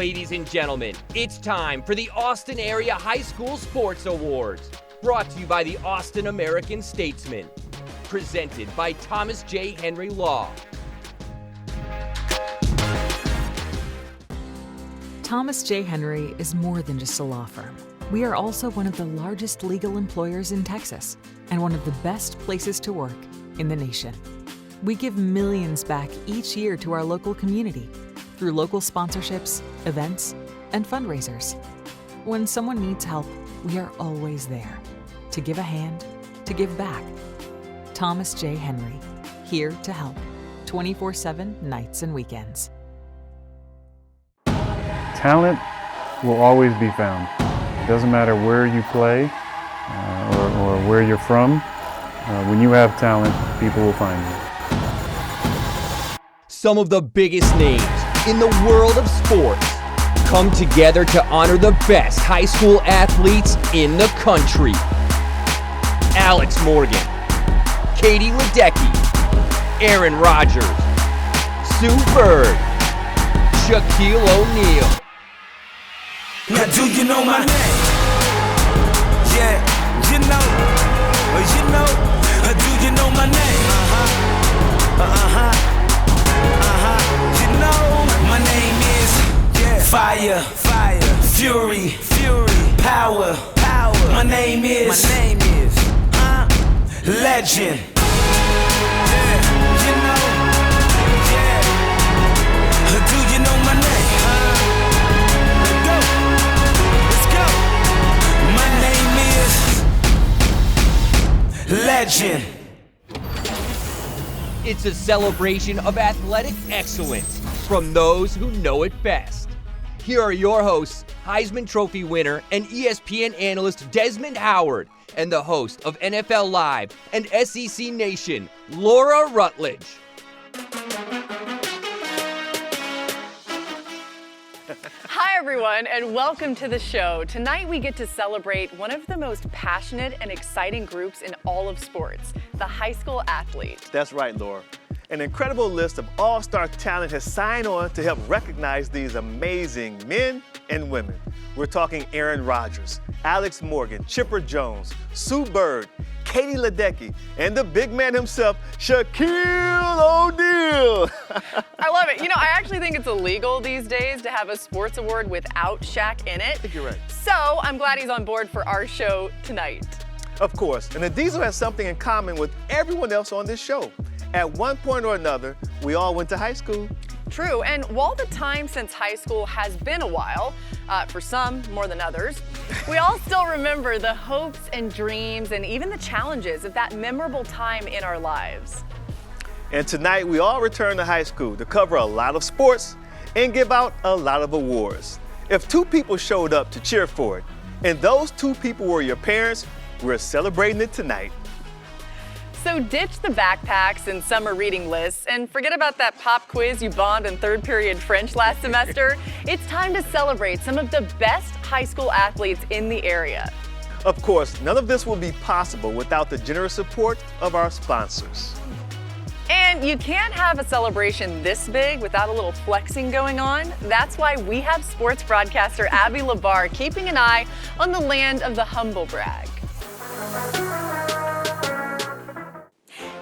ladies and gentlemen, it's time for the Austin Area High School Sports Awards, brought to you by the Austin American Statesman, presented by Thomas J. Henry Law. Thomas J. Henry is more than just a law firm. We are also one of the largest legal employers in Texas and one of the best places to work in the nation. We give millions back each year to our local community through local sponsorships, events, and fundraisers. When someone needs help, we are always there to give a hand, to give back. Thomas J. Henry, here to help, 24/7 nights and weekends. Talent will always be found. It doesn't matter where you play or where you're from. When you have talent, people will find you. Some of the biggest names in the world of sports come together to honor the best high school athletes in the country. Alex Morgan, Katie Ledecky, Aaron Rodgers, Sue Bird, Shaquille O'Neal. Now do you know my name? Yeah, do you know my name? You know my name is Fire, Fury, Power. My name is Legend. You know, do you know my name? Let's go. My name is Legend. It's a celebration of athletic excellence from those who know it best. Here are your hosts, Heisman Trophy winner and ESPN analyst Desmond Howard, and the host of NFL Live and SEC Nation, Laura Rutledge. Hi everyone, and welcome to the show. Tonight we get to celebrate one of the most passionate and exciting groups in all of sports, the high school athlete. That's right, Laura. An incredible list of all-star talent has signed on to help recognize these amazing men and women. We're talking Aaron Rodgers, Alex Morgan, Chipper Jones, Sue Bird, Katie Ledecky, and the big man himself, Shaquille O'Neal. I love it. You know, I actually think it's illegal these days to have a sports award without Shaq in it. I think you're right. So I'm glad he's on board for our show tonight. Of course, and the Diesel has something in common with everyone else on this show. At one point or another, we all went to high school. True, and while the time since high school has been a while, for some more than others, we all still remember the hopes and dreams and even the challenges of that memorable time in our lives. And tonight, we all return to high school to cover a lot of sports and give out a lot of awards. If two people showed up to cheer for it, and those two people were your parents, we're celebrating it tonight. So ditch the backpacks and summer reading lists and forget about that pop quiz you bombed in third period French last semester. It's time to celebrate some of the best high school athletes in the area. Of course, none of this will be possible without the generous support of our sponsors. And you can't have a celebration this big without a little flexing going on. That's why we have sports broadcaster Abby Labar keeping an eye on the land of the humble brag.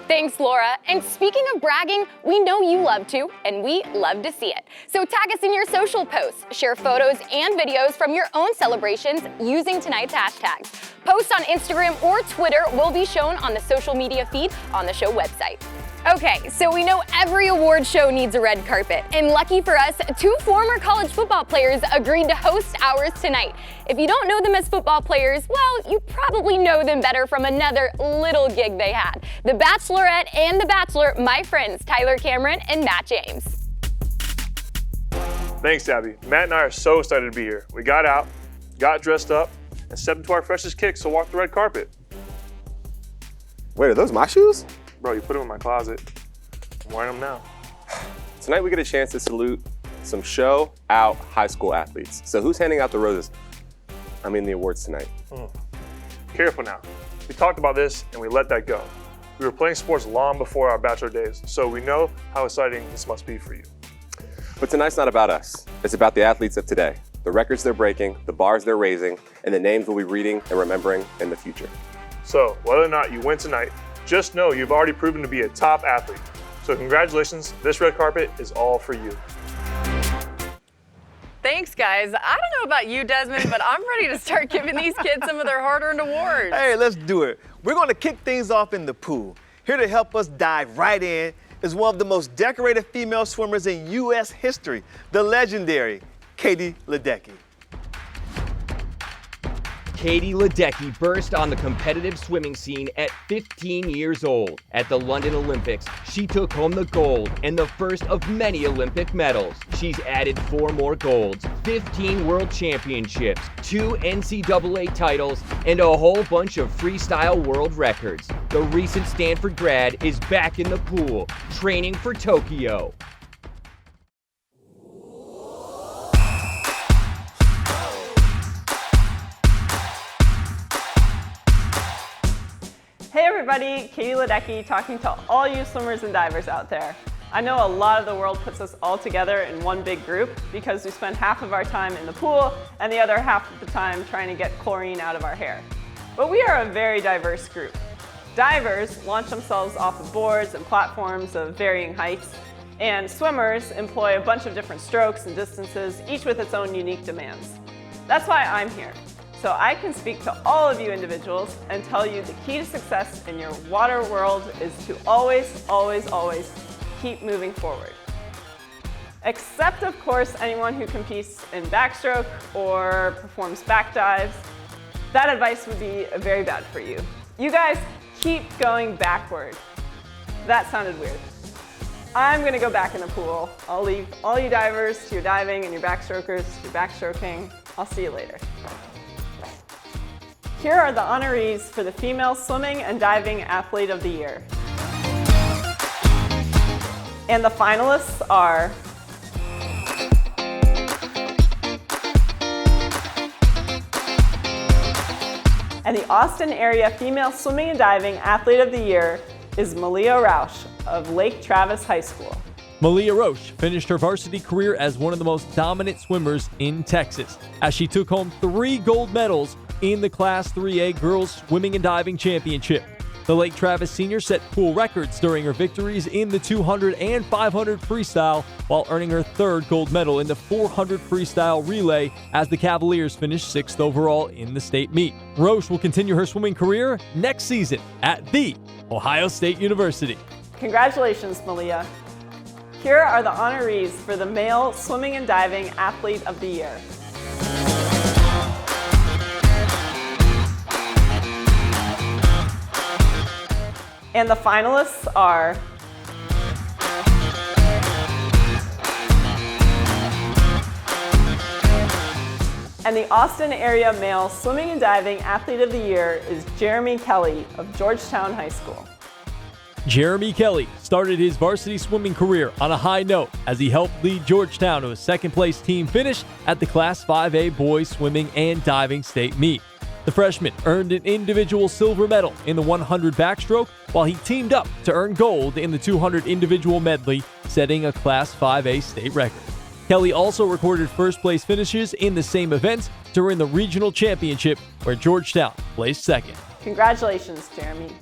Thanks, Laura. And speaking of bragging, we know you love to, and we love to see it. So tag us in your social posts, share photos and videos from your own celebrations using tonight's hashtags. Posts on Instagram or Twitter will be shown on the social media feed on the show website. Okay, so we know every award show needs a red carpet, and lucky for us, two former college football players agreed to host ours tonight. If you don't know them as football players, well, you probably know them better from another little gig they had. The Bachelorette and The Bachelor, my friends Tyler Cameron and Matt James. Thanks, Abby. Matt and I are so excited to be here. We got out, got dressed up, and stepped into our freshest kicks to walk the red carpet. Wait, are those my shoes? Bro, you put them in my closet. I'm wearing them now. Tonight we get a chance to salute some show-out high school athletes. So who's handing out the roses? The awards tonight. Careful now. We talked about this and we let that go. We were playing sports long before our bachelor days, so we know how exciting this must be for you. But tonight's not about us. It's about the athletes of today, the records they're breaking, the bars they're raising, and the names we'll be reading and remembering in the future. So whether or not you win tonight, just know you've already proven to be a top athlete. So congratulations, this red carpet is all for you. Thanks, guys. I don't know about you, Desmond, but I'm ready to start giving these kids some of their hard-earned awards. Hey, let's do it. We're going to kick things off in the pool. Here to help us dive right in is one of the most decorated female swimmers in U.S. history, the legendary Katie Ledecky. Katie Ledecky burst on the competitive swimming scene at 15 years old. At the London Olympics, she took home the gold and the first of many Olympic medals. She's added 4 more golds, 15 world championships, 2 NCAA titles, and a whole bunch of freestyle world records. The recent Stanford grad is back in the pool, training for Tokyo. Hey everybody, Katie Ledecky talking to all you swimmers and divers out there. I know a lot of the world puts us all together in one big group because we spend half of our time in the pool and the other half of the time trying to get chlorine out of our hair. But we are a very diverse group. Divers launch themselves off of boards and platforms of varying heights, and swimmers employ a bunch of different strokes and distances, each with its own unique demands. That's why I'm here. So I can speak to all of you individuals and tell you the key to success in your water world is to always, always, always keep moving forward. Except, of course, anyone who competes in backstroke or performs back dives. That advice would be very bad for you. You guys keep going backward. That sounded weird. I'm gonna go back in the pool. I'll leave all you divers to your diving and your backstrokers to your backstroking. I'll see you later. Here are the honorees for the Female Swimming and Diving Athlete of the Year. And the finalists are and the Austin Area Female Swimming and Diving Athlete of the Year is Malia Roush of Lake Travis High School. Malia Roush finished her varsity career as one of the most dominant swimmers in Texas, as she took home 3 gold medals in the Class 3A Girls Swimming and Diving Championship. The Lake Travis senior set pool records during her victories in the 200 and 500 freestyle, while earning her 3rd gold medal in the 400 freestyle relay as the Cavaliers finished 6th overall in the state meet. Roush will continue her swimming career next season at The Ohio State University. Congratulations, Malia. Here are the honorees for the Male Swimming and Diving Athlete of the Year. And the finalists are and the Austin Area Male Swimming and Diving Athlete of the Year is Jeremy Kelly of Georgetown High School. Jeremy Kelly started his varsity swimming career on a high note as he helped lead Georgetown to a 2nd-place team finish at the Class 5A Boys Swimming and Diving State Meet. The freshman earned an individual silver medal in the 100 backstroke, while he teamed up to earn gold in the 200 individual medley, setting a Class 5A state record. Kelly also recorded 1st-place finishes in the same events during the regional championship, where Georgetown placed 2nd. Congratulations, Jeremy.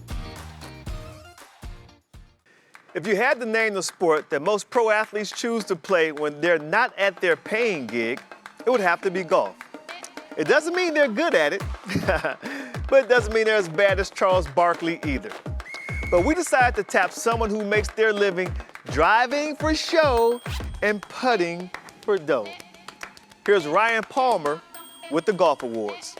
If you had to name the sport that most pro athletes choose to play when they're not at their paying gig, it would have to be golf. It doesn't mean they're good at it, but it doesn't mean they're as bad as Charles Barkley either. But we decided to tap someone who makes their living driving for show and putting for dough. Here's Ryan Palmer with the Golf Awards.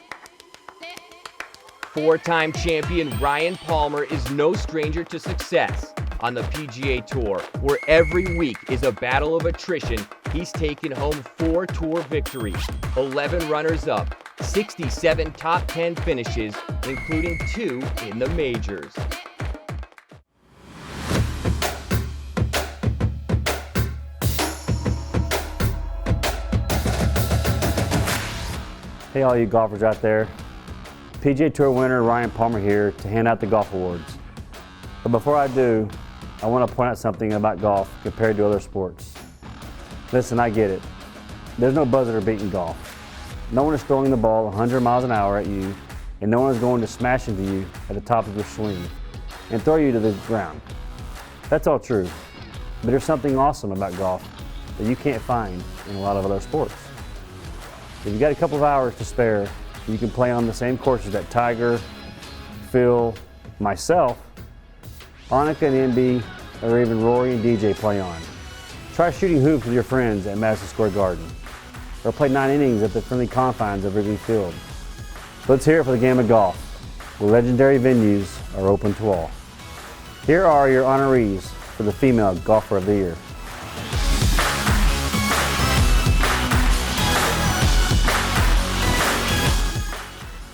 4-time champion Ryan Palmer is no stranger to success. On the PGA Tour, where every week is a battle of attrition, he's taken home 4 tour victories, 11 runners-up, 67 top 10 finishes, including 2 in the majors. Hey all you golfers out there. PGA Tour winner Ryan Palmer here to hand out the Golf Awards. But before I do, I want to point out something about golf compared to other sports. Listen, I get it. There's no buzzer beating golf. No one is throwing the ball 100 miles an hour at you, and no one is going to smash into you at the top of your swing and throw you to the ground. That's all true, but there's something awesome about golf that you can't find in a lot of other sports. If you got a couple of hours to spare, you can play on the same courses that Tiger, Phil, myself, Annika and MB, or even Rory and DJ play on. Try shooting hoops with your friends at Madison Square Garden, or play 9 innings at the friendly confines of Wrigley Field. Let's hear it for the game of golf, where legendary venues are open to all. Here are your honorees for the Female Golfer of the Year.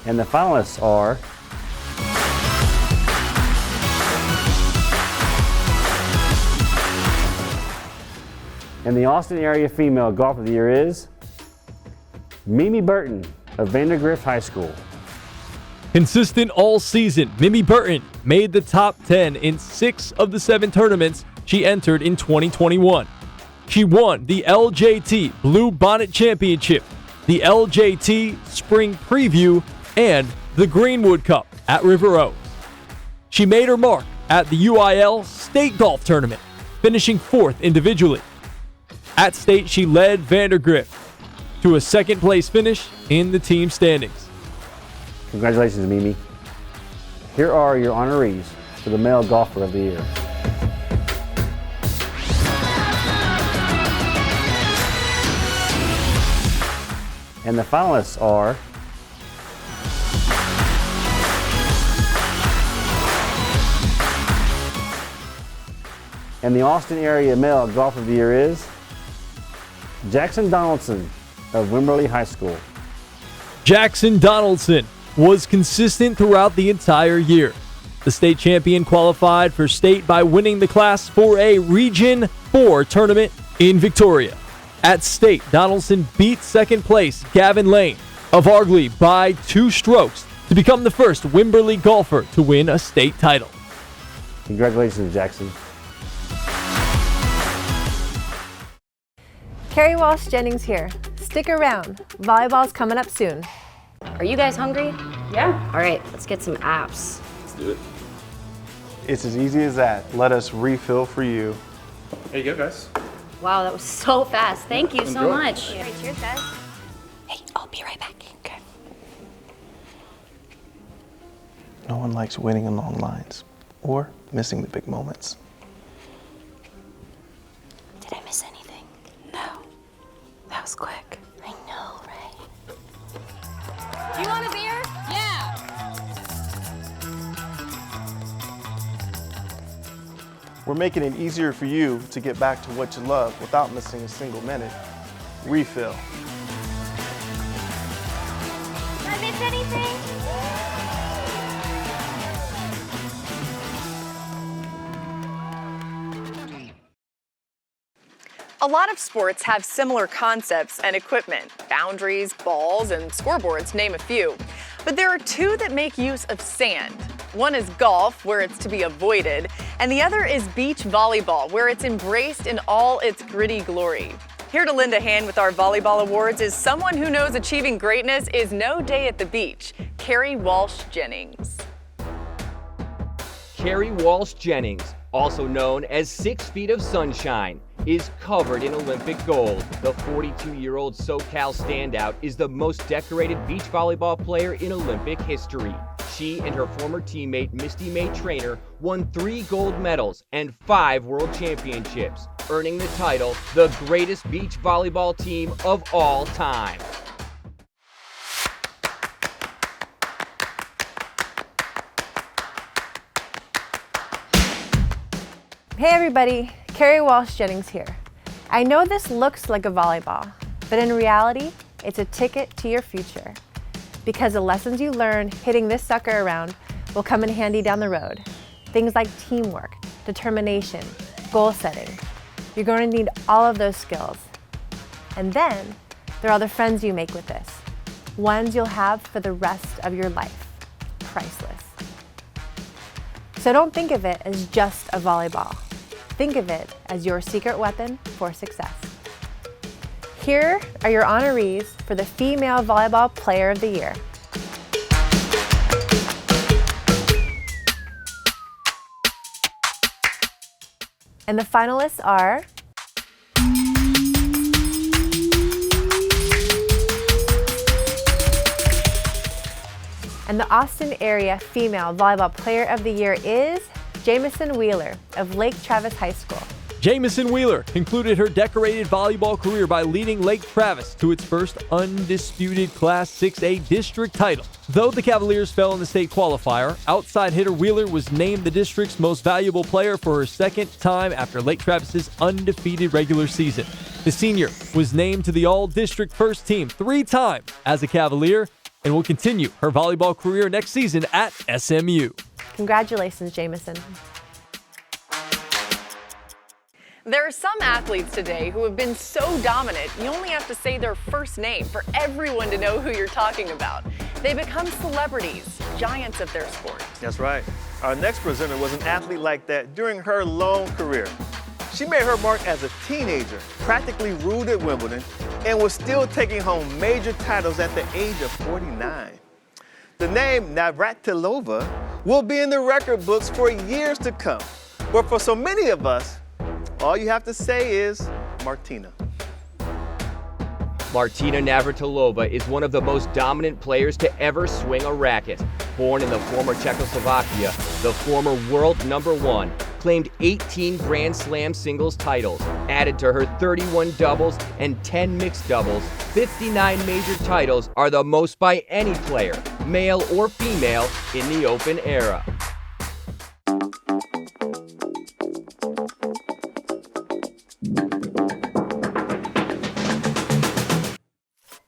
And the finalists are and the Austin area Female Golfer of the Year is Mimi Burton of Vandergrift High School. Consistent all season, Mimi Burton made the top 10 in 6 of the 7 tournaments she entered in 2021. She won the LJT Blue Bonnet Championship, the LJT Spring Preview, and the Greenwood Cup at River Oaks. She made her mark at the UIL State Golf Tournament, finishing 4th individually. At state, she led Vandergrift to a 2nd place finish in the team standings. Congratulations, Mimi. Here are your honorees for the Male Golfer of the Year. And the finalists are and the Austin area Male Golfer of the Year is Jackson Donaldson of Wimberley High School. Jackson Donaldson was consistent throughout the entire year. The state champion qualified for state by winning the Class 4A Region 4 tournament in Victoria. At state, Donaldson beat 2nd place Gavin Lane of Argley by 2 strokes to become the first Wimberley golfer to win a state title. Congratulations, Jackson. Carrie Walsh Jennings here. Stick around. Volleyball's coming up soon. Are you guys hungry? Yeah. All right, let's get some apps. Let's do it. It's as easy as that. Let us refill for you. There you go, guys. Wow, that was so fast. Thank you so much. All right, cheers, guys. Hey, I'll be right back. Okay. No one likes waiting in long lines or missing the big moments. Did I miss anything? No. That was quick. I know, right? Do you want a beer? Yeah. We're making it easier for you to get back to what you love without missing a single minute. Refill. Did I miss anything? A lot of sports have similar concepts and equipment, boundaries, balls, and scoreboards, name a few. But there are 2 that make use of sand. One is golf, where it's to be avoided, and the other is beach volleyball, where it's embraced in all its gritty glory. Here to lend a hand with our volleyball awards is someone who knows achieving greatness is no day at the beach, Carrie Walsh Jennings. Carrie Walsh Jennings, also known as 6 Feet of Sunshine, is covered in Olympic gold. The 42-year-old SoCal standout is the most decorated beach volleyball player in Olympic history. She and her former teammate Misty May Traynor won 3 gold medals and 5 world championships, earning the title the greatest beach volleyball team of all time. Hey everybody, Carrie Walsh Jennings here. I know this looks like a volleyball, but in reality, it's a ticket to your future. Because the lessons you learn hitting this sucker around will come in handy down the road. Things like teamwork, determination, goal setting. You're going to need all of those skills. And then, there are the friends you make with this. Ones you'll have for the rest of your life. Priceless. So don't think of it as just a volleyball. Think of it as your secret weapon for success. Here are your honorees for the Female Volleyball Player of the Year. And the finalists are and the Austin Area Female Volleyball Player of the Year is Jamison Wheeler of Lake Travis High School. Jamison Wheeler concluded her decorated volleyball career by leading Lake Travis to its first undisputed Class 6A district title. Though the Cavaliers fell in the state qualifier, outside hitter Wheeler was named the district's most valuable player for her second time after Lake Travis's undefeated regular season. The senior was named to the all-district first team 3 times as a Cavalier and will continue her volleyball career next season at SMU. Congratulations, Jamison. There are some athletes today who have been so dominant, you only have to say their first name for everyone to know who you're talking about. They become celebrities, giants of their sport. That's right. Our next presenter was an athlete like that during her long career. She made her mark as a teenager, practically ruled at Wimbledon, and was still taking home major titles at the age of 49. The name Navratilova will be in the record books for years to come. But for so many of us, all you have to say is Martina. Martina Navratilova is one of the most dominant players to ever swing a racket. Born in the former Czechoslovakia, the former world #1 claimed 18 Grand Slam singles titles, added to her 31 doubles and 10 mixed doubles. 59 major titles are the most by any player, male or female, in the Open era.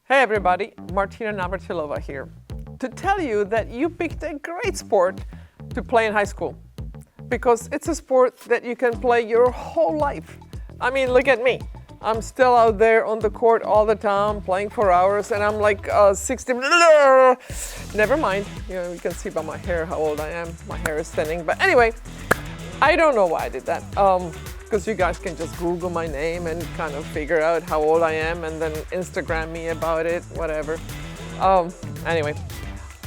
Hey everybody, Martina Navratilova here. To tell you that you picked a great sport to play in high school. Because it's a sport that you can play your whole life. I mean, look at me. I'm still out there on the court all the time, playing for hours, and I'm like 60. Never mind, you can see by my hair how old I am. My hair is thinning. But anyway, I don't know why I did that. Because you guys can just Google my name and kind of figure out how old I am and then Instagram me about it, whatever. Anyway,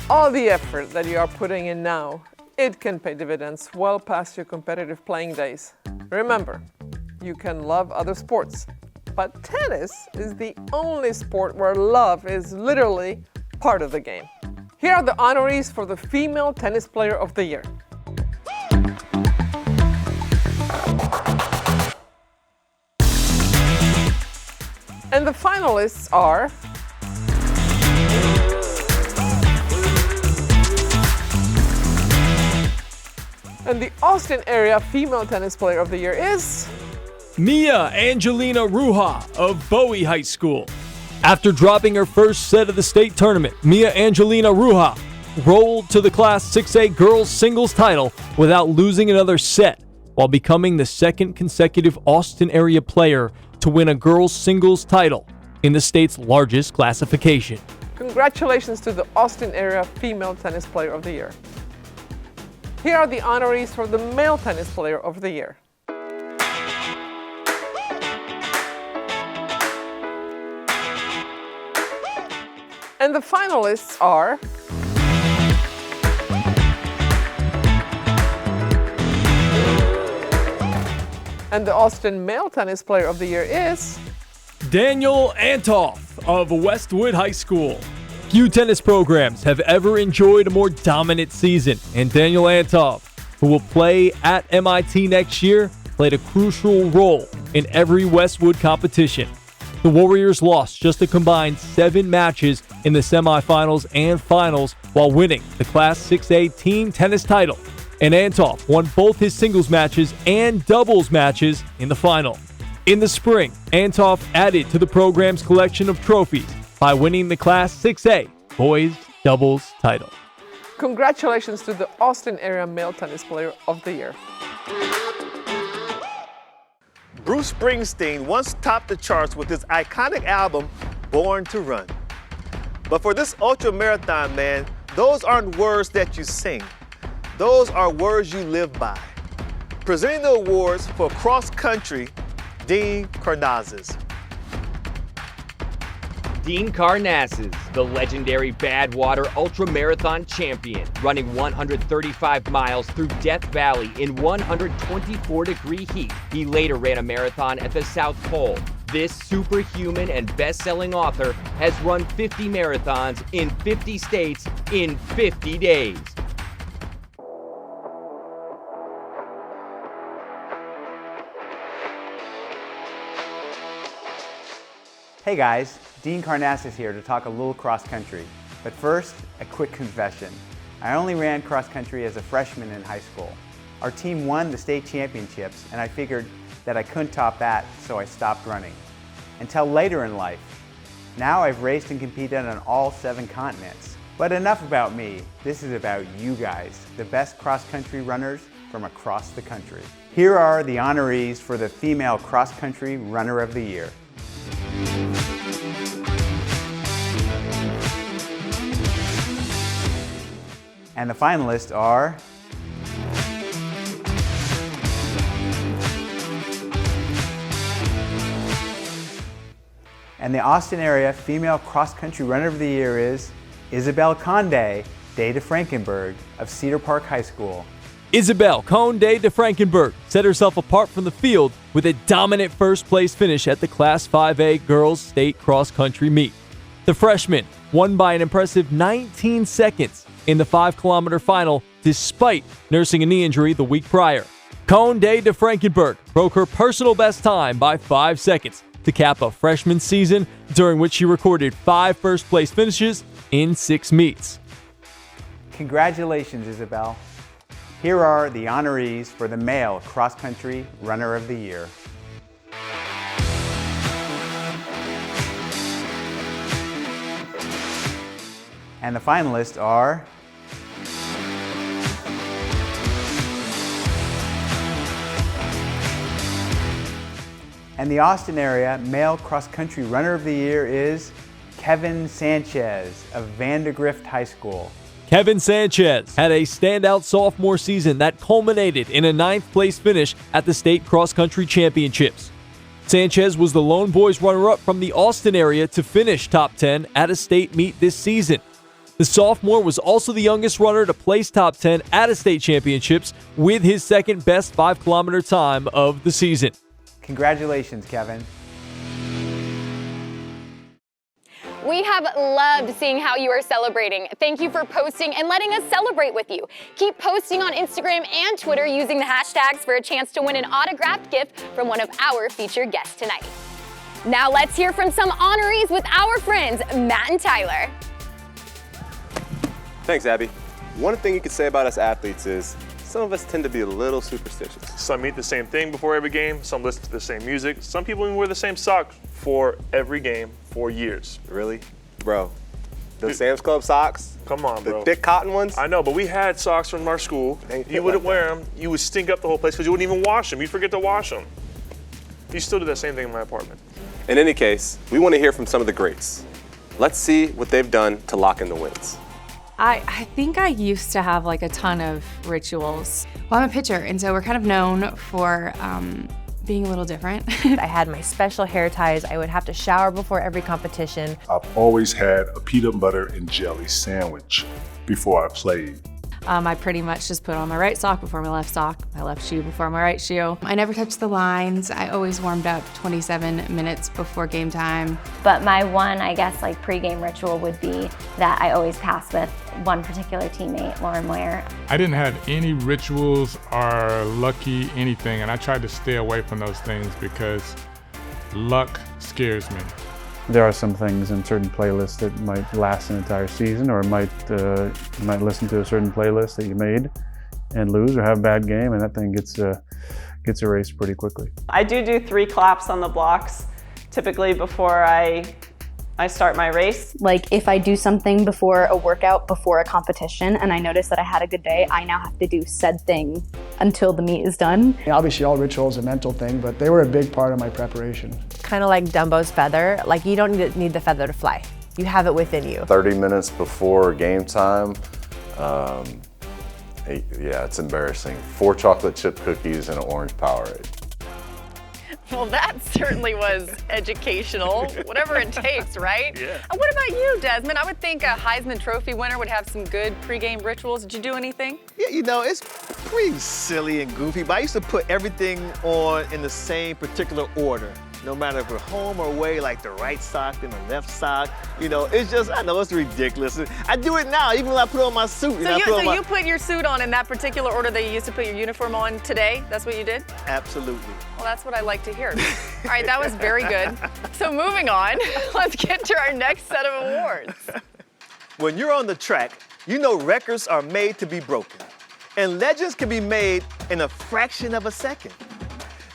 all the effort that you are putting in now, it can pay dividends well past your competitive playing days. Remember, you can love other sports, but tennis is the only sport where love is literally part of the game. Here are the honorees for the Female Tennis Player of the Year. And the finalists are and the Austin Area Female Tennis Player of the Year is Mia Angelina Ruja of Bowie High School. After dropping her first set of the state tournament, Mia Angelina Ruja rolled to the Class 6A girls singles title without losing another set, while becoming the second consecutive Austin area player to win a girls singles title in the state's largest classification. Congratulations to the Austin Area Female Tennis Player of the Year. Here are the honorees for the Male Tennis Player of the Year. And the finalists are and the Austin Male Tennis Player of the Year is Daniel Antoff of Westwood High School. Few tennis programs have ever enjoyed a more dominant season, and Daniel Antoff, who will play at MIT next year, played a crucial role in every Westwood competition. The Warriors lost just a combined 7 matches in the semifinals and finals while winning the Class 6A team tennis title, and Antoff won both his singles matches and doubles matches in the final. In the spring, Antoff added to the program's collection of trophies by winning the Class 6A boys doubles title. Congratulations to the Austin Area Male Tennis Player of the Year. Bruce Springsteen once topped the charts with his iconic album, Born to Run. But for this ultra marathon man, those aren't words that you sing. Those are words you live by. Presenting the awards for cross country, Dean Karnazes. Dean Karnazes, the legendary Badwater Ultramarathon champion, running 135 miles through Death Valley in 124-degree heat. He later ran a marathon at the South Pole. This superhuman and best-selling author has run 50 marathons in 50 states in 50 days. Hey guys, Dean Karnazes here to talk a little cross country. But first, a quick confession. I only ran cross country as a freshman in high school. Our team won the state championships and I figured that I couldn't top that, so I stopped running. Until later in life. Now I've raced and competed on all 7 continents. But enough about me. This is about you guys, the best cross country runners from across the country. Here are the honorees for the Female Cross Country Runner of the Year. And the finalists are and the Austin area Female Cross Country Runner of the Year is Isabel Conde de Frankenberg of Cedar Park High School. Isabel Conde de Frankenberg set herself apart from the field with a dominant first-place finish at the Class 5A Girls State Cross Country Meet. The freshman won by an impressive 19 seconds in the 5-kilometer final despite nursing a knee injury the week prior. Conde de Frankenberg broke her personal best time by 5 seconds to cap a freshman season during which she recorded 5 first-place finishes in 6 meets. Congratulations, Isabel. Here are the honorees for the Male Cross Country Runner of the Year. And the finalists are and the Austin area Male Cross Country Runner of the Year is Kevin Sanchez of Vandergrift High School. Kevin Sanchez had a standout sophomore season that culminated in a 9th place finish at the State Cross Country Championships. Sanchez was the lone boys runner-up from the Austin area to finish top 10 at a state meet this season. The sophomore was also the youngest runner to place top 10 at a state championships with his second best 5-kilometer time of the season. Congratulations, Kevin. We have loved seeing how you are celebrating. Thank you for posting and letting us celebrate with you. Keep posting on Instagram and Twitter using the hashtags for a chance to win an autographed gift from one of our featured guests tonight. Now let's hear from some honorees with our friends, Matt and Tyler. Thanks, Abby. One thing you could say about us athletes is some of us tend to be a little superstitious. Some eat the same thing before every game, some listen to the same music, some people even wear the same socks for every game for years. Really? Bro, those Sam's Club socks? Come on, bro. The thick cotton ones? I know, but we had socks from our school. You wouldn't wear them. You would stink up the whole place because you wouldn't even wash them. You'd forget to wash them. You still do that same thing in my apartment. In any case, we want to hear from some of the greats. Let's see what they've done to lock in the wins. I think I used to have like a ton of rituals. Well, I'm a pitcher, and so we're kind of known for being a little different. I had my special hair ties. I would have to shower before every competition. I've always had a peanut butter and jelly sandwich before I played. I pretty much just put on my right sock before my left sock, my left shoe before my right shoe. I never touched the lines. I always warmed up 27 minutes before game time. But my one, I guess, like pregame ritual would be that I always pass with one particular teammate, Lauren Meyer. I didn't have any rituals or lucky anything, and I tried to stay away from those things because luck scares me. There are some things in certain playlists that might last an entire season, or you might listen to a certain playlist that you made and lose or have a bad game, and that thing gets erased pretty quickly. I do 3 claps on the blocks, typically before I start my race. Like if I do something before a workout, before a competition, and I notice that I had a good day, I now have to do said thing until the meet is done. Obviously all rituals are a mental thing, but they were a big part of my preparation. Kind of like Dumbo's feather. Like you don't need the feather to fly. You have it within you. 30 minutes before game time, yeah, it's embarrassing. 4 chocolate chip cookies and an orange Powerade. Well, that certainly was educational. Whatever it takes, right? Yeah. And what about you, Desmond? I would think a Heisman Trophy winner would have some good pregame rituals. Did you do anything? Yeah, you know, it's pretty silly and goofy, but I used to put everything on in the same particular order. No matter if we're home or away, like the right sock and the left sock. You know, it's just, I know it's ridiculous. I do it now, even when I put on my suit. You put your suit on in that particular order that you used to put your uniform on today? That's what you did? Absolutely. Well, that's what I like to hear. All right, that was very good. So moving on, let's get to our next set of awards. When you're on the track, you know records are made to be broken. And legends can be made in a fraction of a second.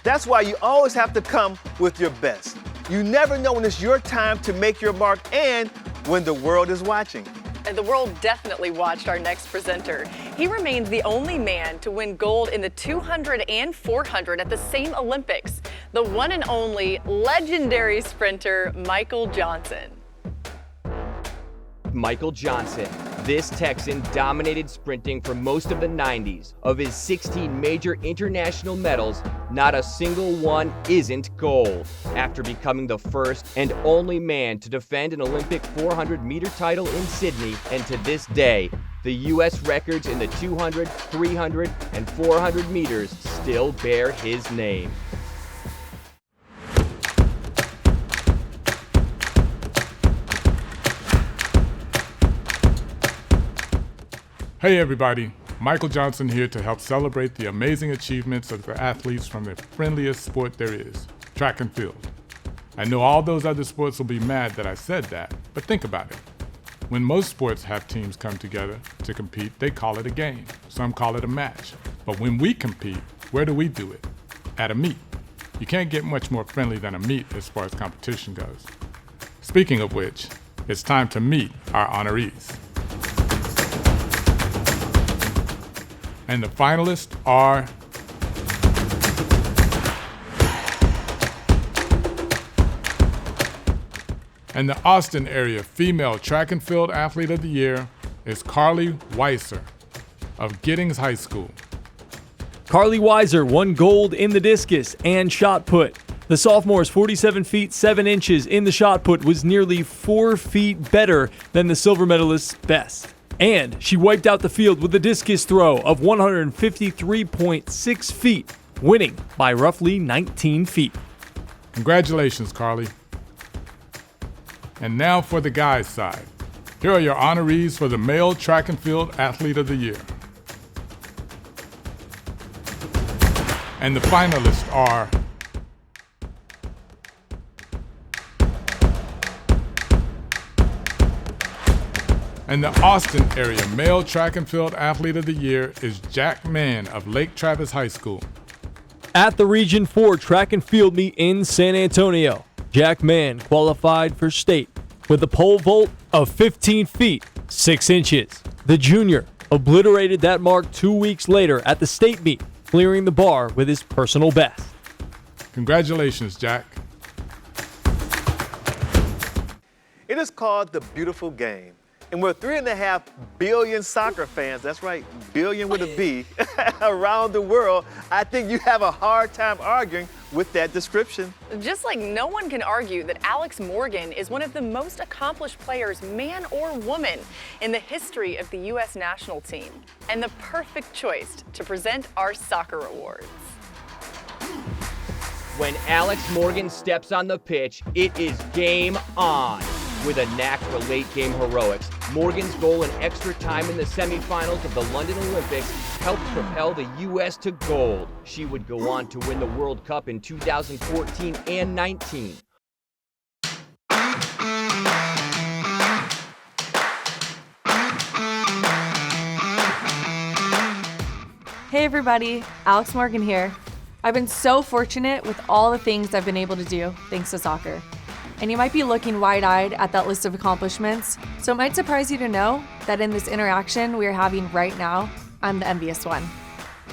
That's why you always have to come with your best. You never know when it's your time to make your mark and when the world is watching. And the world definitely watched our next presenter. He remains the only man to win gold in the 200 and 400 at the same Olympics. The one and only legendary sprinter, Michael Johnson. Michael Johnson. This Texan dominated sprinting for most of the 90s. Of his 16 major international medals, not a single one isn't gold. After becoming the first and only man to defend an Olympic 400-meter title in Sydney, and to this day, the U.S. records in the 200, 300, and 400 meters still bear his name. Hey everybody, Michael Johnson here to help celebrate the amazing achievements of the athletes from the friendliest sport there is, track and field. I know all those other sports will be mad that I said that, but think about it. When most sports have teams come together to compete, they call it a game. Some call it a match. But when we compete, where do we do it? At a meet. You can't get much more friendly than a meet as far as competition goes. Speaking of which, it's time to meet our honorees. And the finalists are in the Austin area Female Track and Field Athlete of the Year is Carly Weiser of Giddings High School. Carly Weiser won gold in the discus and shot put. The sophomore's 47 feet 7 inches in the shot put was nearly 4 feet better than the silver medalist's best. And she wiped out the field with a discus throw of 153.6 feet, winning by roughly 19 feet. Congratulations, Carly. And now for the guys' side. Here are your honorees for the Male Track and Field Athlete of the Year. And the finalists are in the Austin area Male Track and Field Athlete of the Year is Jack Mann of Lake Travis High School. At the Region 4 track and field meet in San Antonio, Jack Mann qualified for state with a pole vault of 15 feet 6 inches. The junior obliterated that mark 2 weeks later at the state meet, clearing the bar with his personal best. Congratulations, Jack. It is called the beautiful game. And we're 3.5 billion soccer fans, that's right, billion with a B, around the world. I think you have a hard time arguing with that description. Just like no one can argue that Alex Morgan is one of the most accomplished players, man or woman, in the history of the U.S. national team, and the perfect choice to present our soccer awards. When Alex Morgan steps on the pitch, it is game on. With a knack for late-game heroics, Morgan's goal in extra time in the semifinals of the London Olympics helped propel the U.S. to gold. She would go on to win the World Cup in 2014 and 19. Hey everybody, Alex Morgan here. I've been so fortunate with all the things I've been able to do thanks to soccer. And you might be looking wide-eyed at that list of accomplishments, so it might surprise you to know that in this interaction we are having right now, I'm the envious one.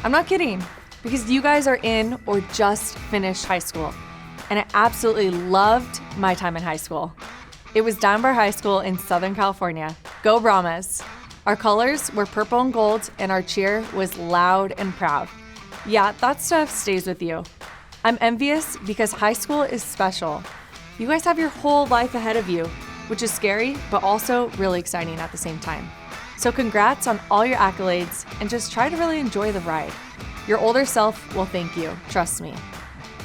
I'm not kidding, because you guys are in or just finished high school, and I absolutely loved my time in high school. It was Dunbar High School in Southern California. Go Brahmas! Our colors were purple and gold, and our cheer was loud and proud. Yeah, that stuff stays with you. I'm envious because high school is special. You guys have your whole life ahead of you, which is scary, but also really exciting at the same time. So congrats on all your accolades and just try to really enjoy the ride. Your older self will thank you, trust me.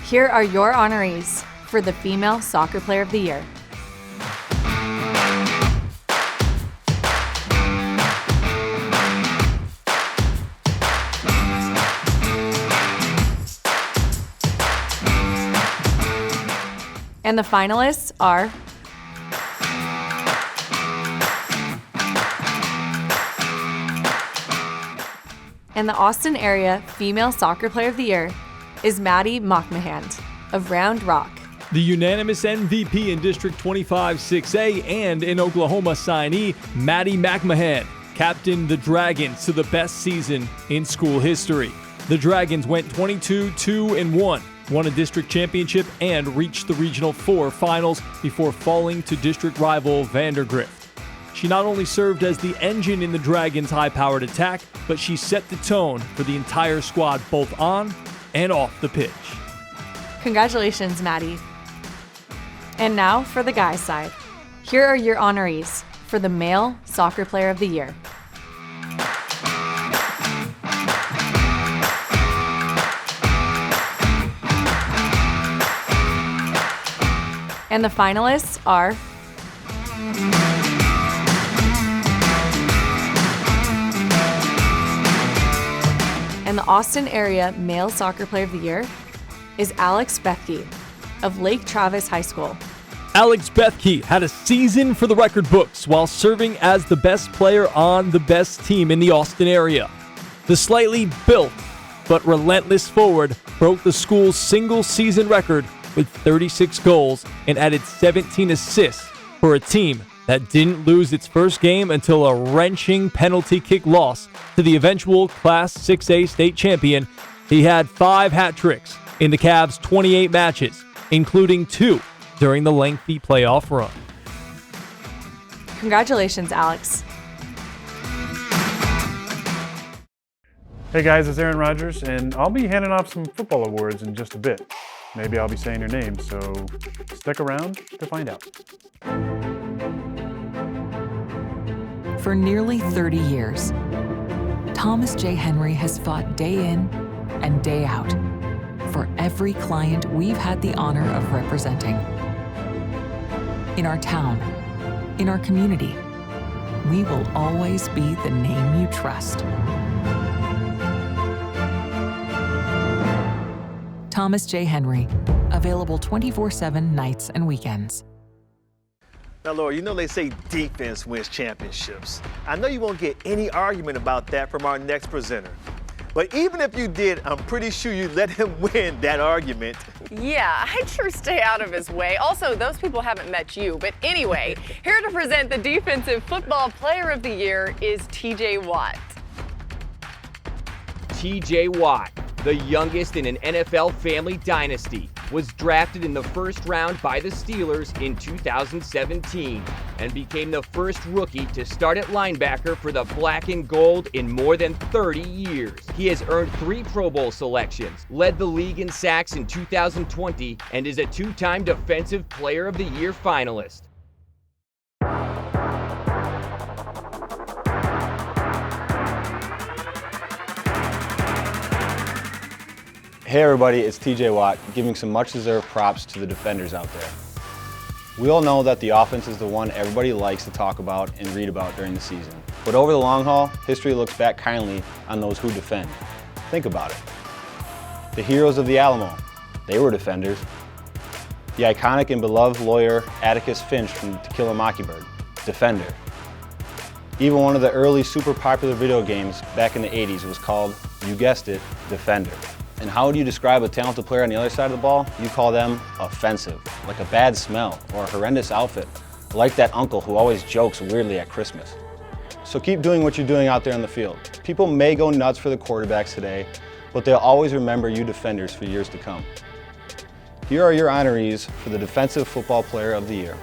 Here are your honorees for the Female Soccer Player of the Year. And the finalists are and the Austin area Female Soccer Player of the Year is Maddie Mockmahand of Round Rock. The unanimous MVP in District 25 6A and in Oklahoma signee, Maddie McMahon, captained the Dragons to the best season in school history. The Dragons went 22-2-1, won a district championship, and reached the Regional 4 finals before falling to district rival Vandergrift. She not only served as the engine in the Dragons' high-powered attack, but she set the tone for the entire squad both on and off the pitch. Congratulations, Maddie. And now for the guys' side. Here are your honorees for the Male Soccer Player of the Year. And the finalists are and the Austin area Male Soccer Player of the Year is Alex Bethke of Lake Travis High School. Alex Bethke had a season for the record books while serving as the best player on the best team in the Austin area. The slightly built but relentless forward broke the school's single-season record with 36 goals and added 17 assists for a team that didn't lose its first game until a wrenching penalty kick loss to the eventual Class 6A state champion. He had 5 hat tricks in the Cavs' 28 matches, including 2 during the lengthy playoff run. Congratulations, Alex. Hey guys, it's Aaron Rodgers, and I'll be handing off some football awards in just a bit. Maybe I'll be saying your name, so stick around to find out. For nearly 30 years, Thomas J. Henry has fought day in and day out for every client we've had the honor of representing. In our town, in our community, we will always be the name you trust. Thomas J. Henry, available 24/7 nights and weekends. Now, Laurie, you know they say defense wins championships. I know you won't get any argument about that from our next presenter. But even if you did, I'm pretty sure you'd let him win that argument. Yeah, I'd sure stay out of his way. Also, those people haven't met you. But anyway, here to present the Defensive Football Player of the Year is TJ Watt. TJ Watt, the youngest in an NFL family dynasty, was drafted in the first round by the Steelers in 2017 and became the first rookie to start at linebacker for the Black and Gold in more than 30 years. He has earned 3 Pro Bowl selections, led the league in sacks in 2020, and is a 2-time Defensive Player of the Year finalist. Hey everybody, it's TJ Watt, giving some much-deserved props to the defenders out there. We all know that the offense is the one everybody likes to talk about and read about during the season. But over the long haul, history looks back kindly on those who defend. Think about it. The heroes of the Alamo, they were defenders. The iconic and beloved lawyer Atticus Finch from To Kill a Mockingbird, defender. Even one of the early super popular video games back in the 80s was called, you guessed it, Defender. And how would you describe a talented player on the other side of the ball? You call them offensive, like a bad smell or a horrendous outfit, like that uncle who always jokes weirdly at Christmas. So keep doing what you're doing out there on the field. People may go nuts for the quarterbacks today, but they'll always remember you defenders for years to come. Here are your honorees for the Defensive Football Player of the Year.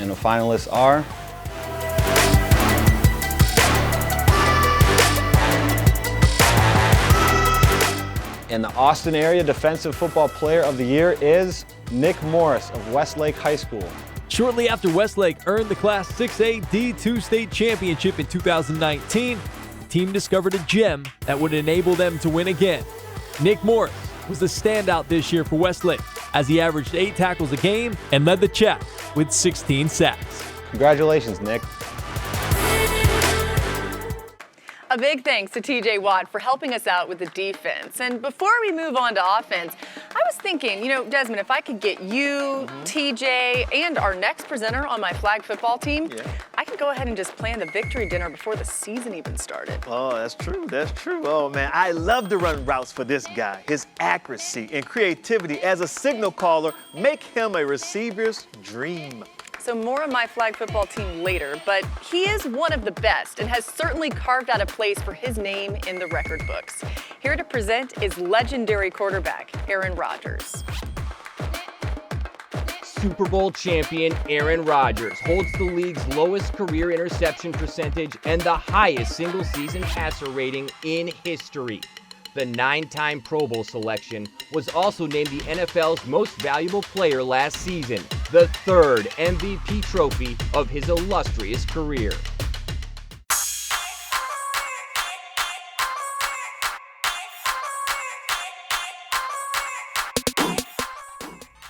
And the finalists are and the Austin Area Defensive Football Player of the Year is Nick Morris of Westlake High School. Shortly after Westlake earned the Class 6A D2 state championship in 2019, the team discovered a gem that would enable them to win again. Nick Morris was the standout this year for Westlake as he averaged 8 tackles a game and led the chat with 16 sacks. Congratulations, Nick. A big thanks to TJ Watt for helping us out with the defense. And before we move on to offense, I was thinking, Desmond, if I could get you, TJ, and our next presenter on my flag football team, I could go ahead and just plan the victory dinner before the season even started. Oh, that's true. That's true. Oh, man, I love to run routes for this guy. His accuracy and creativity as a signal caller make him a receiver's dream. So more of my flag football team later, but he is one of the best and has certainly carved out a place for his name in the record books. Here to present is legendary quarterback Aaron Rodgers. Super Bowl champion Aaron Rodgers holds the league's lowest career interception percentage and the highest single-season passer rating in history. The 9-time Pro Bowl selection was also named the NFL's most valuable player last season, the 3rd MVP trophy of his illustrious career.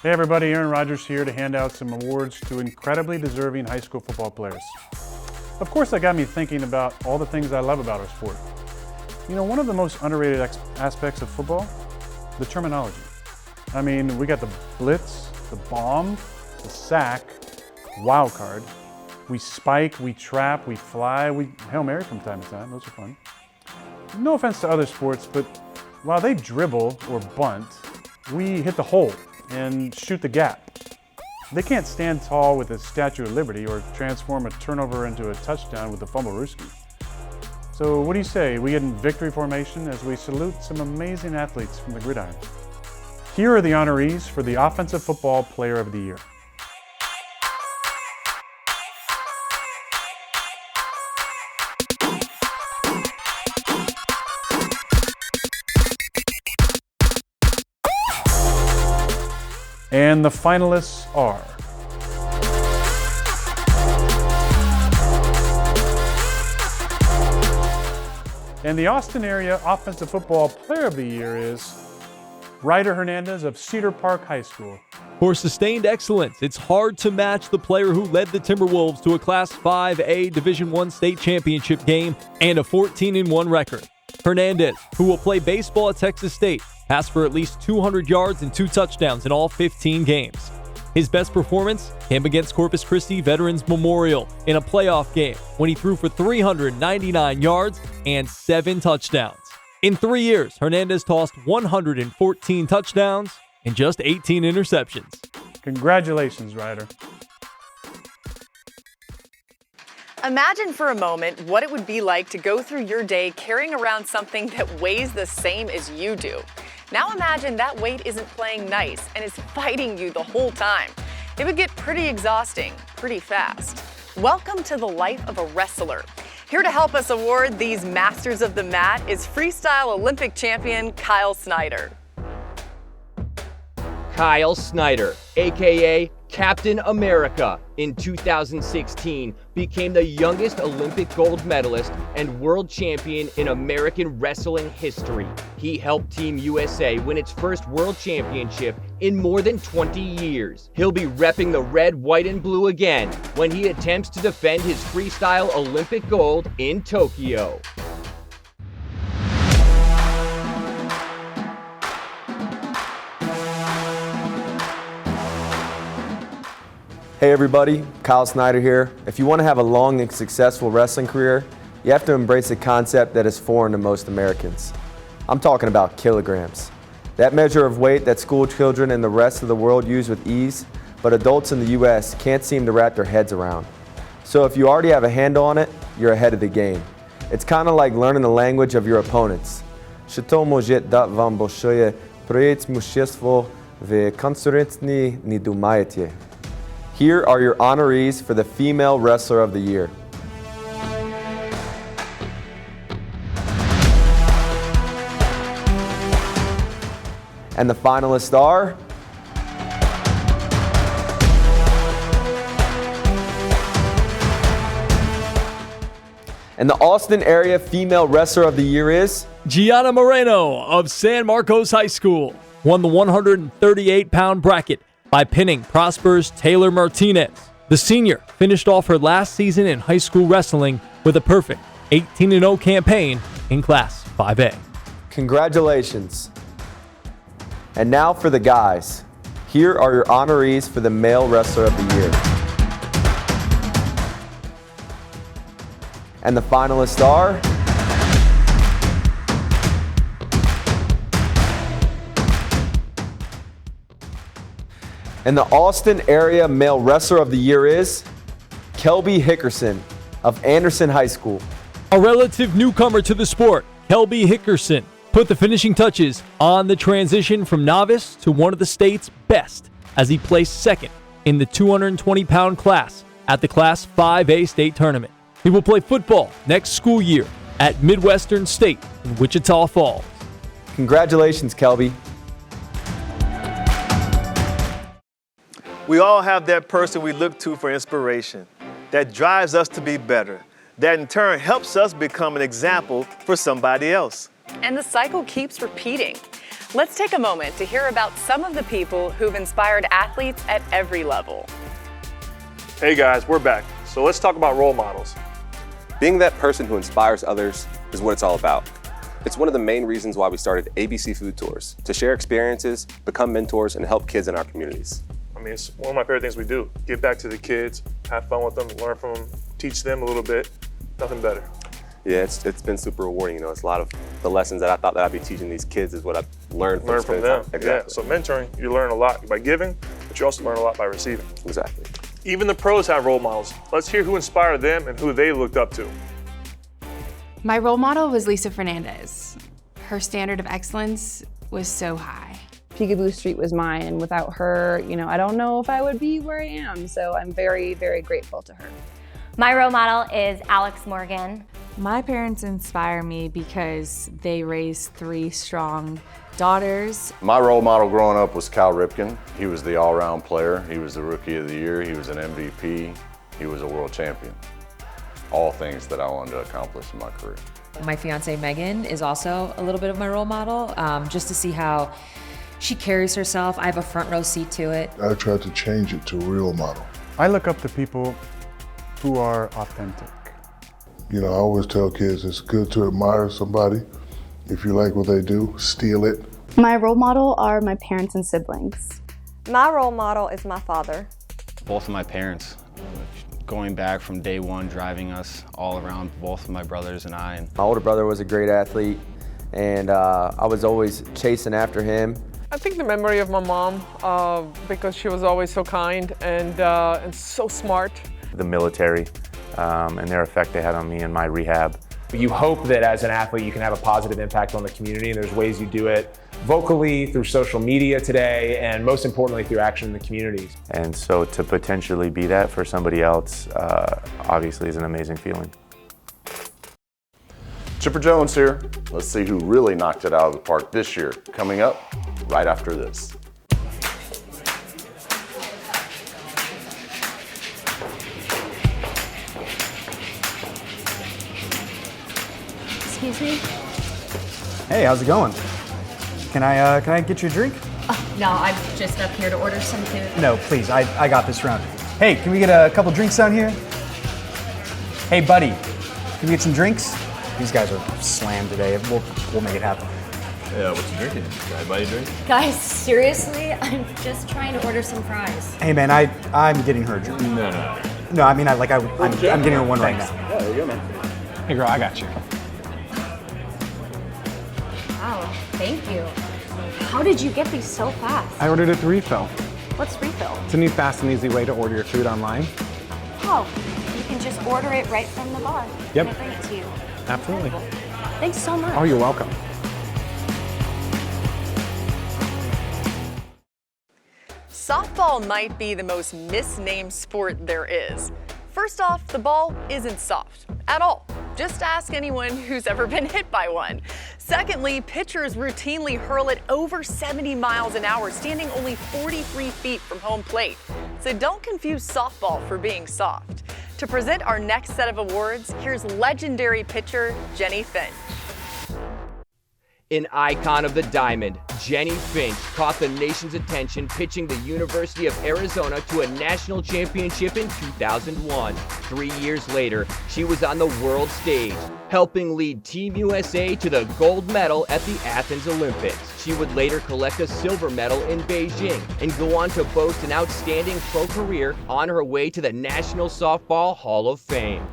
Hey everybody, Aaron Rodgers here to hand out some awards to incredibly deserving high school football players. Of course, that got me thinking about all the things I love about our sport. One of the most underrated aspects of football, the terminology. I mean, we got the blitz, the bomb, the sack, wild card. We spike, we trap, we fly, we Hail Mary from time to time. Those are fun. No offense to other sports, but while they dribble or bunt, we hit the hole and shoot the gap. They can't stand tall with the Statue of Liberty or transform a turnover into a touchdown with the fumble-rooski. So what do you say? We get in victory formation as we salute some amazing athletes from the gridiron. Here are the honorees for the Offensive Football Player of the Year. And the finalists are and the Austin Area Offensive Football Player of the Year is Laurie Hernandez of Cedar Park High School. For sustained excellence, it's hard to match the player who led the Timberwolves to a Class 5A Division I state championship game and a 14-1 record. Hernandez, who will play baseball at Texas State, passed for at least 200 yards and 2 touchdowns in all 15 games. His best performance came against Corpus Christi Veterans Memorial in a playoff game when he threw for 399 yards and 7 touchdowns. In 3 years, Hernandez tossed 114 touchdowns and just 18 interceptions. Congratulations, Ryder. Imagine for a moment what it would be like to go through your day carrying around something that weighs the same as you do. Now imagine that weight isn't playing nice and is fighting you the whole time. It would get pretty exhausting pretty fast. Welcome to the life of a wrestler. Here to help us award these masters of the mat is freestyle Olympic champion Kyle Snyder. Kyle Snyder, aka Captain America, in 2016 became the youngest Olympic gold medalist and world champion in American wrestling history. He helped Team USA win its first world championship in more than 20 years. He'll be repping the red, white, and blue again when he attempts to defend his freestyle Olympic gold in Tokyo. Hey everybody, Kyle Snyder here. If you want to have a long and successful wrestling career, you have to embrace a concept that is foreign to most Americans. I'm talking about kilograms. That measure of weight that school children and the rest of the world use with ease, but adults in the US can't seem to wrap their heads around. So if you already have a handle on it, you're ahead of the game. It's kind of like learning the language of your opponents. Що може дати вам більше проєць мужество в конкурентні не думаєте. Here are your honorees for the Female Wrestler of the Year. And the finalists are... And the Austin Area Female Wrestler of the Year is... Gianna Moreno of San Marcos High School won the 138-pound bracket by pinning Prosper's Taylor Martinez. The senior finished off her last season in high school wrestling with a perfect 18-0 campaign in Class 5A. Congratulations. And now for the guys. Here are your honorees for the Male Wrestler of the Year. And the finalists are... And the Austin Area Male Wrestler of the Year is Kelby Hickerson of Anderson High School. A relative newcomer to the sport, Kelby Hickerson put the finishing touches on the transition from novice to one of the state's best as he placed second in the 220-pound class at the Class 5A state tournament. He will play football next school year at Midwestern State in Wichita Falls. Congratulations, Kelby. We all have that person we look to for inspiration, that drives us to be better, that in turn helps us become an example for somebody else. And the cycle keeps repeating. Let's take a moment to hear about some of the people who've inspired athletes at every level. Hey guys, we're back. So let's talk about role models. Being that person who inspires others is what it's all about. It's one of the main reasons why we started ABC Food Tours, to share experiences, become mentors, and help kids in our communities. I mean, it's one of my favorite things we do. Give back to the kids, have fun with them, learn from them, teach them a little bit. Nothing better. Yeah, it's been super rewarding. You know, it's a lot of the lessons that I thought that I'd be teaching these kids is what I've learned from them. Exactly. Yeah, so mentoring, you learn a lot by giving, but you also learn a lot by receiving. Exactly. Even the pros have role models. Let's hear who inspired them and who they looked up to. My role model was Lisa Fernandez. Her standard of excellence was so high. Peekaboo Street was mine, and without her, you know, I don't know if I would be where I am, so I'm very, very grateful to her. My role model is Alex Morgan. My parents inspire me because they raised 3 strong daughters. My role model growing up was Cal Ripken. He was the all-around player. He was the Rookie of the Year. He was an MVP. He was a world champion. All things that I wanted to accomplish in my career. My fiance Megan is also a little bit of my role model, just to see how she carries herself. I have a front row seat to it. I tried to change it to a real model. I look up to people who are authentic. You know, I always tell kids it's good to admire somebody. If you like what they do, steal it. My role model are my parents and siblings. My role model is my father. Both of my parents, going back from day one, driving us all around, both of my brothers and I. My older brother was a great athlete, and I was always chasing after him. I think the memory of my mom, because she was always so kind and so smart. The military and their effect they had on me in my rehab. You hope that as an athlete you can have a positive impact on the community, and there's ways you do it vocally, through social media today, and most importantly through action in the community. And so to potentially be that for somebody else obviously is an amazing feeling. Chipper Jones here. Let's see who really knocked it out of the park this year. Coming up right after this. Excuse me? Hey, how's it going? Can I get you a drink? Oh, no, I'm just up here to order some food. No, please, I got this round. Hey, can we get a couple drinks down here? Hey, buddy, can we get some drinks? These guys are slammed today. We'll make it happen. Yeah, what you drinking? Can I buy you a drink? Guys, seriously? I'm just trying to order some fries. Hey, man, I'm getting her a drink. No. No, I mean, I'm getting her one right now. Yeah, there you go, man. Hey, girl, I got you. Wow, thank you. How did you get these so fast? I ordered it through Refill. What's refill? It's a new fast and easy way to order your food online. Oh, you can just order it right from the bar. Yep. And they bring it to you. Absolutely. Thanks so much. Oh, you're welcome. softball might be the most misnamed sport there is. First off, the ball isn't soft at all. Just ask anyone who's ever been hit by one. Secondly, pitchers routinely hurl it over 70 miles an hour, standing only 43 feet from home plate. So don't confuse softball for being soft. To present our next set of awards, here's legendary pitcher Jennie Finch. An icon of the diamond, Jennie Finch caught the nation's attention pitching the University of Arizona to a national championship in 2001. 3 years later, she was on the world stage, helping lead Team USA to the gold medal at the Athens Olympics. She would later collect a silver medal in Beijing and go on to boast an outstanding pro career on her way to the National Softball Hall of Fame.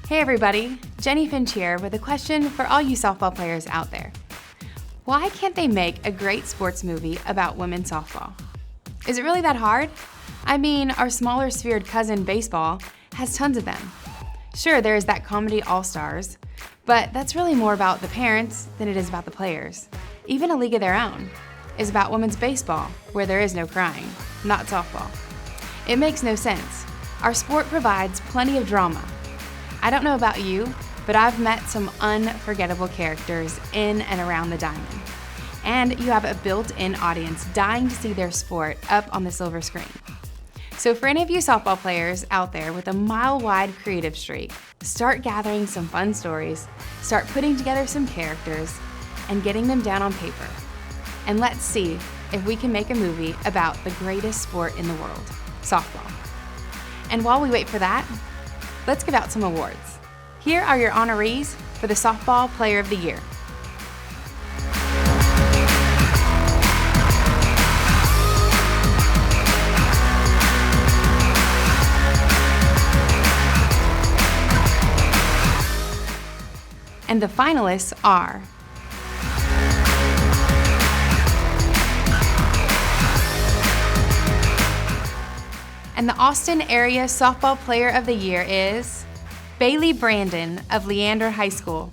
Hey everybody, Jennie Finch here with a question for all you softball players out there. Why can't they make a great sports movie about women's softball? Is it really that hard? I mean, our smaller sphered cousin baseball has tons of them. Sure, there is that comedy All-Stars, but that's really more about the parents than it is about the players. Even A League of Their Own is about women's baseball, where there is no crying, not softball. It makes no sense. Our sport provides plenty of drama. I don't know about you, but I've met some unforgettable characters in and around the diamond. And you have a built-in audience dying to see their sport up on the silver screen. So for any of you softball players out there with a mile-wide creative streak, start gathering some fun stories, start putting together some characters, and getting them down on paper. And let's see if we can make a movie about the greatest sport in the world, softball. And while we wait for that, let's give out some awards. Here are your honorees for the Softball Player of the Year. And the finalists are and the Austin Area Softball Player of the Year is Bailey Brandon of Leander High School.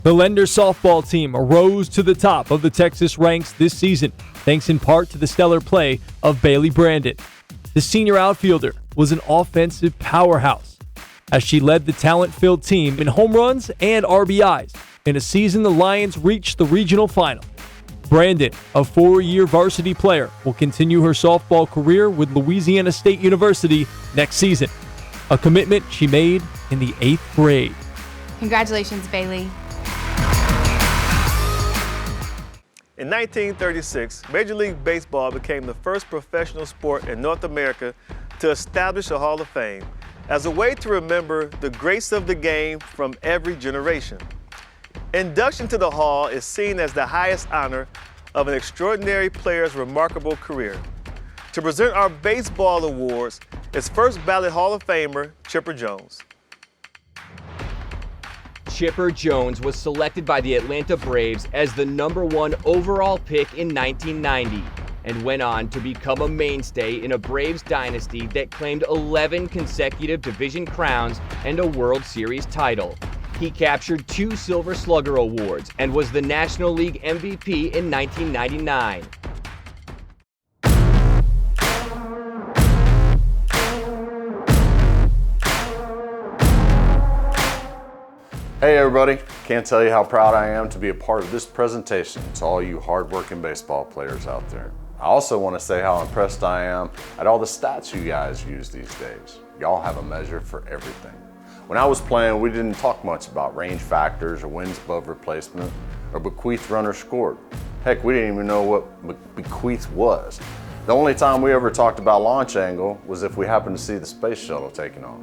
The Lender softball team rose to the top of the Texas ranks this season, thanks in part to the stellar play of Bailey Brandon. The senior outfielder was an offensive powerhouse, as she led the talent-filled team in home runs and RBIs in a season the Lions reached the regional final. Brandon, a 4-year varsity player, will continue her softball career with Louisiana State University next season, a commitment she made in the 8th grade. Congratulations, Bailey. In 1936, Major League Baseball became the first professional sport in North America to establish a Hall of Fame as a way to remember the greats of the game from every generation. Induction to the Hall is seen as the highest honor of an extraordinary player's remarkable career. To present our baseball awards is first ballot Hall of Famer Chipper Jones. Chipper Jones was selected by the Atlanta Braves as the #1 overall pick in 1990 and went on to become a mainstay in a Braves dynasty that claimed 11 consecutive division crowns and a World Series title. He captured 2 Silver Slugger awards and was the National League MVP in 1999. Hey everybody, can't tell you how proud I am to be a part of this presentation to all you hardworking baseball players out there. I also want to say how impressed I am at all the stats you guys use these days. Y'all have a measure for everything. When I was playing, we didn't talk much about range factors or wins above replacement or bequeathed runners scored. Heck, we didn't even know what bequeath was. The only time we ever talked about launch angle was if we happened to see the space shuttle taking off.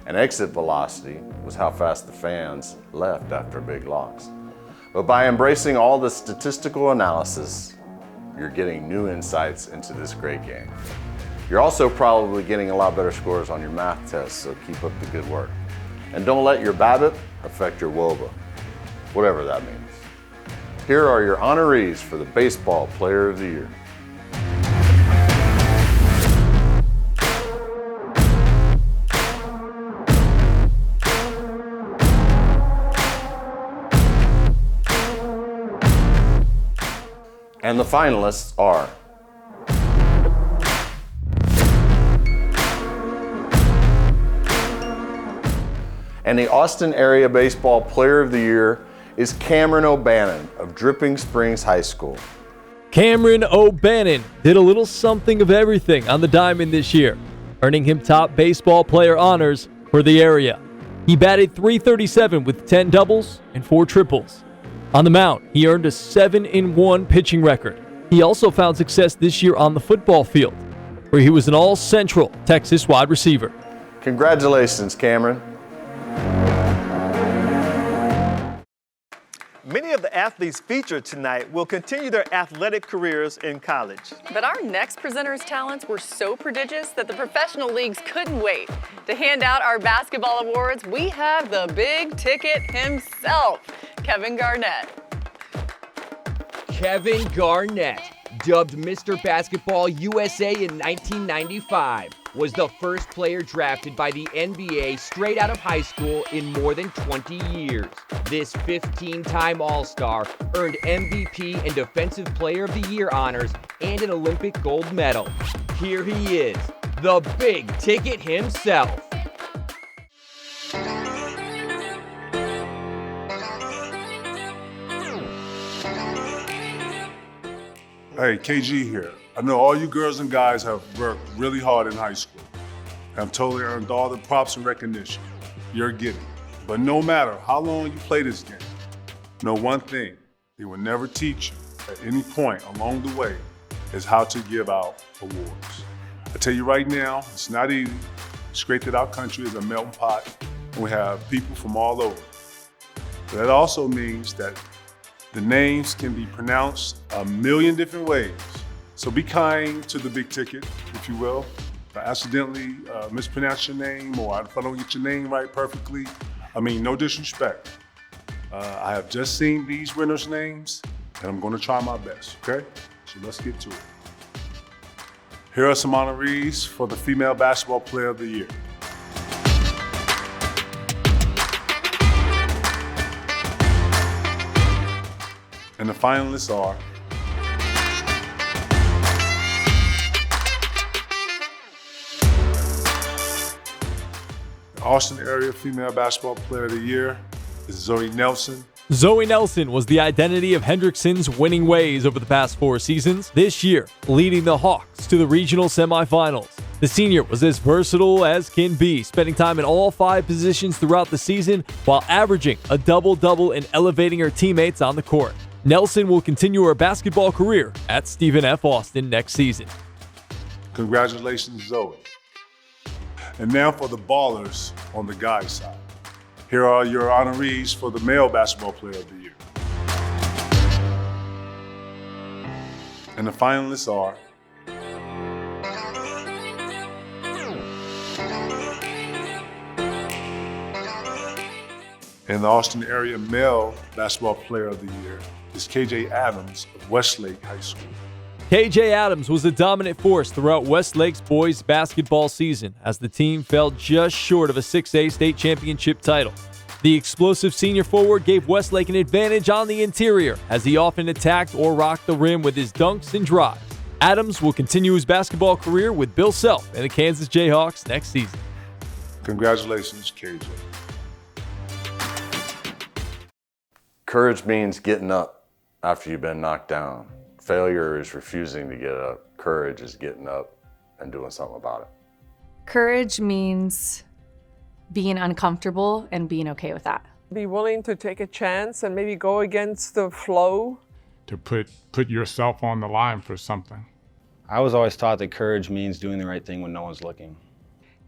And exit velocity was how fast the fans left after big loss. But by embracing all the statistical analysis, you're getting new insights into this great game. You're also probably getting a lot better scores on your math tests, so keep up the good work. And don't let your BABIP affect your WOBA, whatever that means. Here are your honorees for the Baseball Player of the Year. And the finalists are and the Austin Area Baseball Player of the Year is Cameron O'Bannon of Dripping Springs High School. Cameron O'Bannon did a little something of everything on the diamond this year, earning him top baseball player honors for the area. He batted .337 with 10 doubles and 4 triples. On the mound, he earned a 7-1 pitching record. He also found success this year on the football field, where he was an all-Central Texas wide receiver. Congratulations, Cameron. Many of the athletes featured tonight will continue their athletic careers in college. But our next presenter's talents were so prodigious that the professional leagues couldn't wait. To hand out our basketball awards, we have the big ticket himself, Kevin Garnett. Kevin Garnett, dubbed Mr. Basketball USA in 1995, was the first player drafted by the NBA straight out of high school in more than 20 years. This 15-time All-Star earned MVP and Defensive Player of the Year honors and an Olympic gold medal. Here he is, the big ticket himself. Hey, KG here. I know all you girls and guys have worked really hard in high school. Have totally earned all the props and recognition you're getting. But no matter how long you play this game, know one thing, they will never teach you at any point along the way is how to give out awards. I tell you right now, it's not easy. It's great that our country is a melting pot and we have people from all over. But that also means that the names can be pronounced a million different ways. So be kind to the big ticket, if you will. If I accidentally mispronounce your name or if I don't get your name right perfectly, I mean, no disrespect. I have just seen these winners' names and I'm gonna try my best, okay? So let's get to it. Here are some honorees for the Female Basketball Player of the Year. And the finalists are the Austin Area Female Basketball Player of the Year is Zoe Nelson. Zoe Nelson was the identity of Hendrickson's winning ways over the past 4 seasons, this year leading the Hawks to the regional semifinals. The senior was as versatile as can be, spending time in all 5 positions throughout the season while averaging a double-double and elevating her teammates on the court. Nelson will continue her basketball career at Stephen F. Austin next season. Congratulations, Zoe. And now for the ballers on the guys' side. Here are your honorees for the Male Basketball Player of the Year. And the finalists are and the Austin Area Male Basketball Player of the Year is KJ Adams of Westlake High School. KJ Adams was a dominant force throughout Westlake's boys basketball season as the team fell just short of a 6A state championship title. The explosive senior forward gave Westlake an advantage on the interior as he often attacked or rocked the rim with his dunks and drives. Adams will continue his basketball career with Bill Self and the Kansas Jayhawks next season. Congratulations, KJ. Courage means getting up after you've been knocked down. Failure is refusing to get up. Courage is getting up and doing something about it. Courage means being uncomfortable and being okay with that. Be willing to take a chance and maybe go against the flow. To put yourself on the line for something. I was always taught that courage means doing the right thing when no one's looking.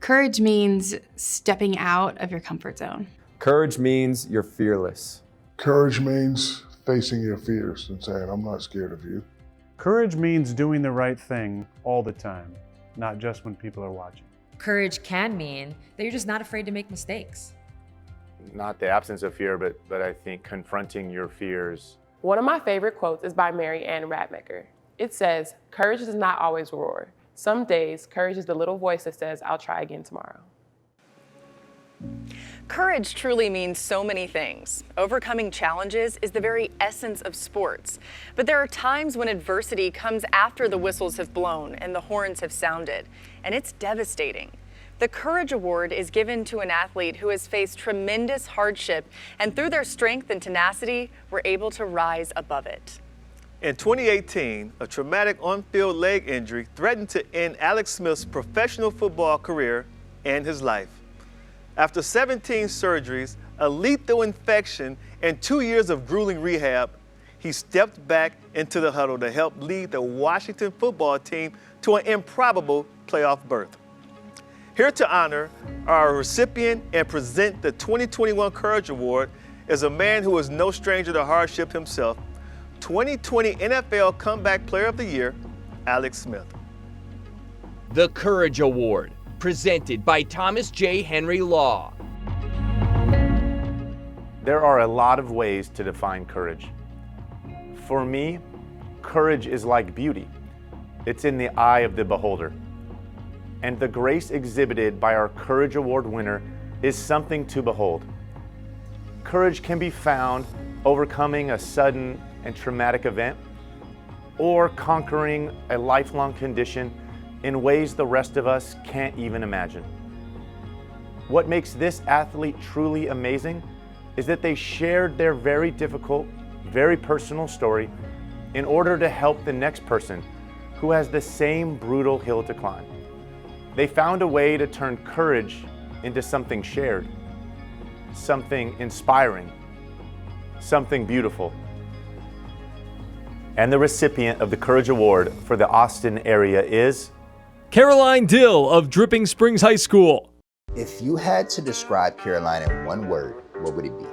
Courage means stepping out of your comfort zone. Courage means you're fearless. Courage means facing your fears and saying, I'm not scared of you. Courage means doing the right thing all the time, not just when people are watching. Courage can mean that you're just not afraid to make mistakes. Not the absence of fear, but I think confronting your fears. One of my favorite quotes is by Mary Ann Radmacher. It says, courage does not always roar. Some days, courage is the little voice that says, I'll try again tomorrow. Courage truly means so many things. Overcoming challenges is the very essence of sports. But there are times when adversity comes after the whistles have blown and the horns have sounded, and it's devastating. The Courage Award is given to an athlete who has faced tremendous hardship and through their strength and tenacity were able to rise above it. In 2018, a traumatic on-field leg injury threatened to end Alex Smith's professional football career and his life. After 17 surgeries, a lethal infection, and 2 years of grueling rehab, he stepped back into the huddle to help lead the Washington football team to an improbable playoff berth. Here to honor our recipient and present the 2021 Courage Award is a man who is no stranger to hardship himself, 2020 NFL Comeback Player of the Year, Alex Smith. The Courage Award, presented by Thomas J. Henry Law. There are a lot of ways to define courage. For me, courage is like beauty. It's in the eye of the beholder. And the grace exhibited by our Courage Award winner is something to behold. Courage can be found overcoming a sudden and traumatic event, or conquering a lifelong condition in ways the rest of us can't even imagine. What makes this athlete truly amazing is that they shared their very difficult, very personal story in order to help the next person who has the same brutal hill to climb. They found a way to turn courage into something shared, something inspiring, something beautiful. And the recipient of the Courage Award for the Austin area is Caroline Dill of Dripping Springs High School. If you had to describe Caroline in one word, what would it be?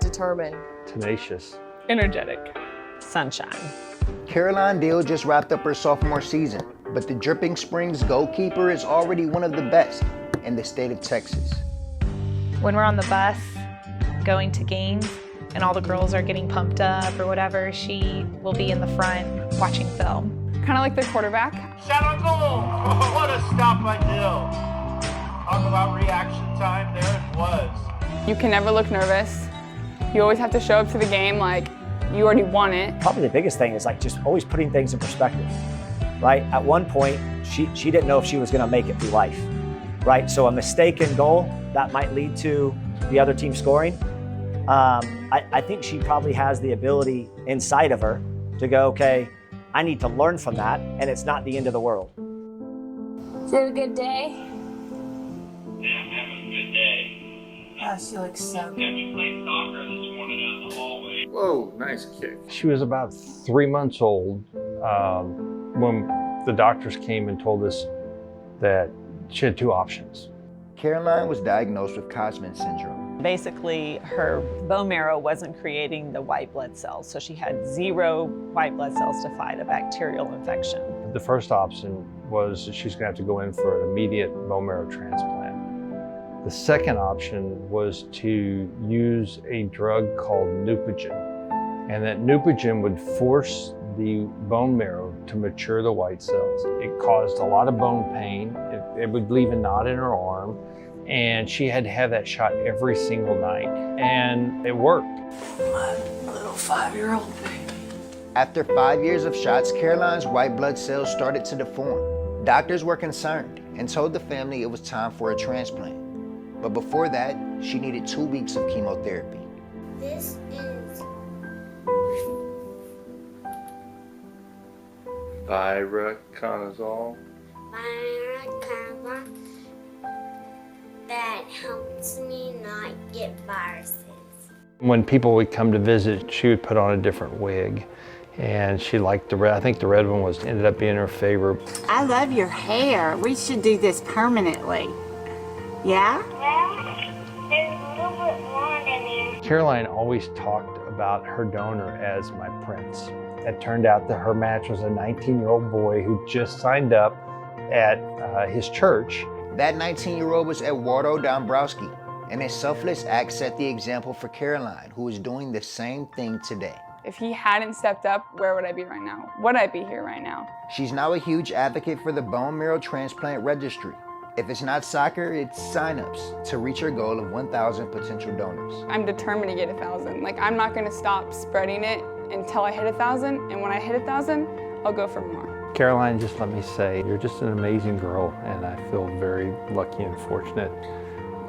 Determined. Tenacious. Energetic. Sunshine. Caroline Dill just wrapped up her sophomore season, but the Dripping Springs goalkeeper is already one of the best in the state of Texas. When we're on the bus going to games and all the girls are getting pumped up or whatever, she will be in the front watching film. Kind of like the quarterback. Shot on goal! What a stop by Dill. Talk about reaction time, there it was. You can never look nervous. You always have to show up to the game like you already won it. Probably the biggest thing is like just always putting things in perspective, right? At one point, she didn't know if she was gonna make it through life, right? So a mistaken goal that might lead to the other team scoring. I think she probably has the ability inside of her to go, okay, I need to learn from that, and it's not the end of the world. Is it a good day? Yeah, I'm having a good day. Oh, she looks so good. You played soccer this morning out in the hallway. Whoa, nice kick. She was about 3 months old when the doctors came and told us that she had 2 options. Caroline was diagnosed with Cosman syndrome. Basically, her bone marrow wasn't creating the white blood cells, so she had 0 white blood cells to fight a bacterial infection. The first option was that she's going to have to go in for an immediate bone marrow transplant. The second option was to use a drug called Neupogen, and that Neupogen would force the bone marrow to mature the white cells. It caused a lot of bone pain. It would leave a knot in her arm, and she had to have that shot every single night, and it worked. My little 5-year-old baby. After 5 years of shots, Caroline's white blood cells started to deform. Doctors were concerned and told the family it was time for a transplant. But before that, she needed 2 weeks of chemotherapy. This is Viraconazole. That helps me not get viruses. When people would come to visit, she would put on a different wig, and she liked the red. I think the red one ended up being her favorite. I love your hair. We should do this permanently. Yeah? There's a little bit more in here. Caroline always talked about her donor as my prince. It turned out that her match was a 19-year-old boy who just signed up at his church. That 19-year-old was Eduardo Dombrowski, and his selfless act set the example for Caroline, who is doing the same thing today. If he hadn't stepped up, where would I be right now? Would I be here right now? She's now a huge advocate for the bone marrow transplant registry, If it's not soccer, it's signups to reach your goal of 1,000 potential donors. I'm determined to get 1,000. Like, I'm not gonna stop spreading it until I hit 1,000, and when I hit 1,000, I'll go for more. Caroline, just let me say, you're just an amazing girl, and I feel very lucky and fortunate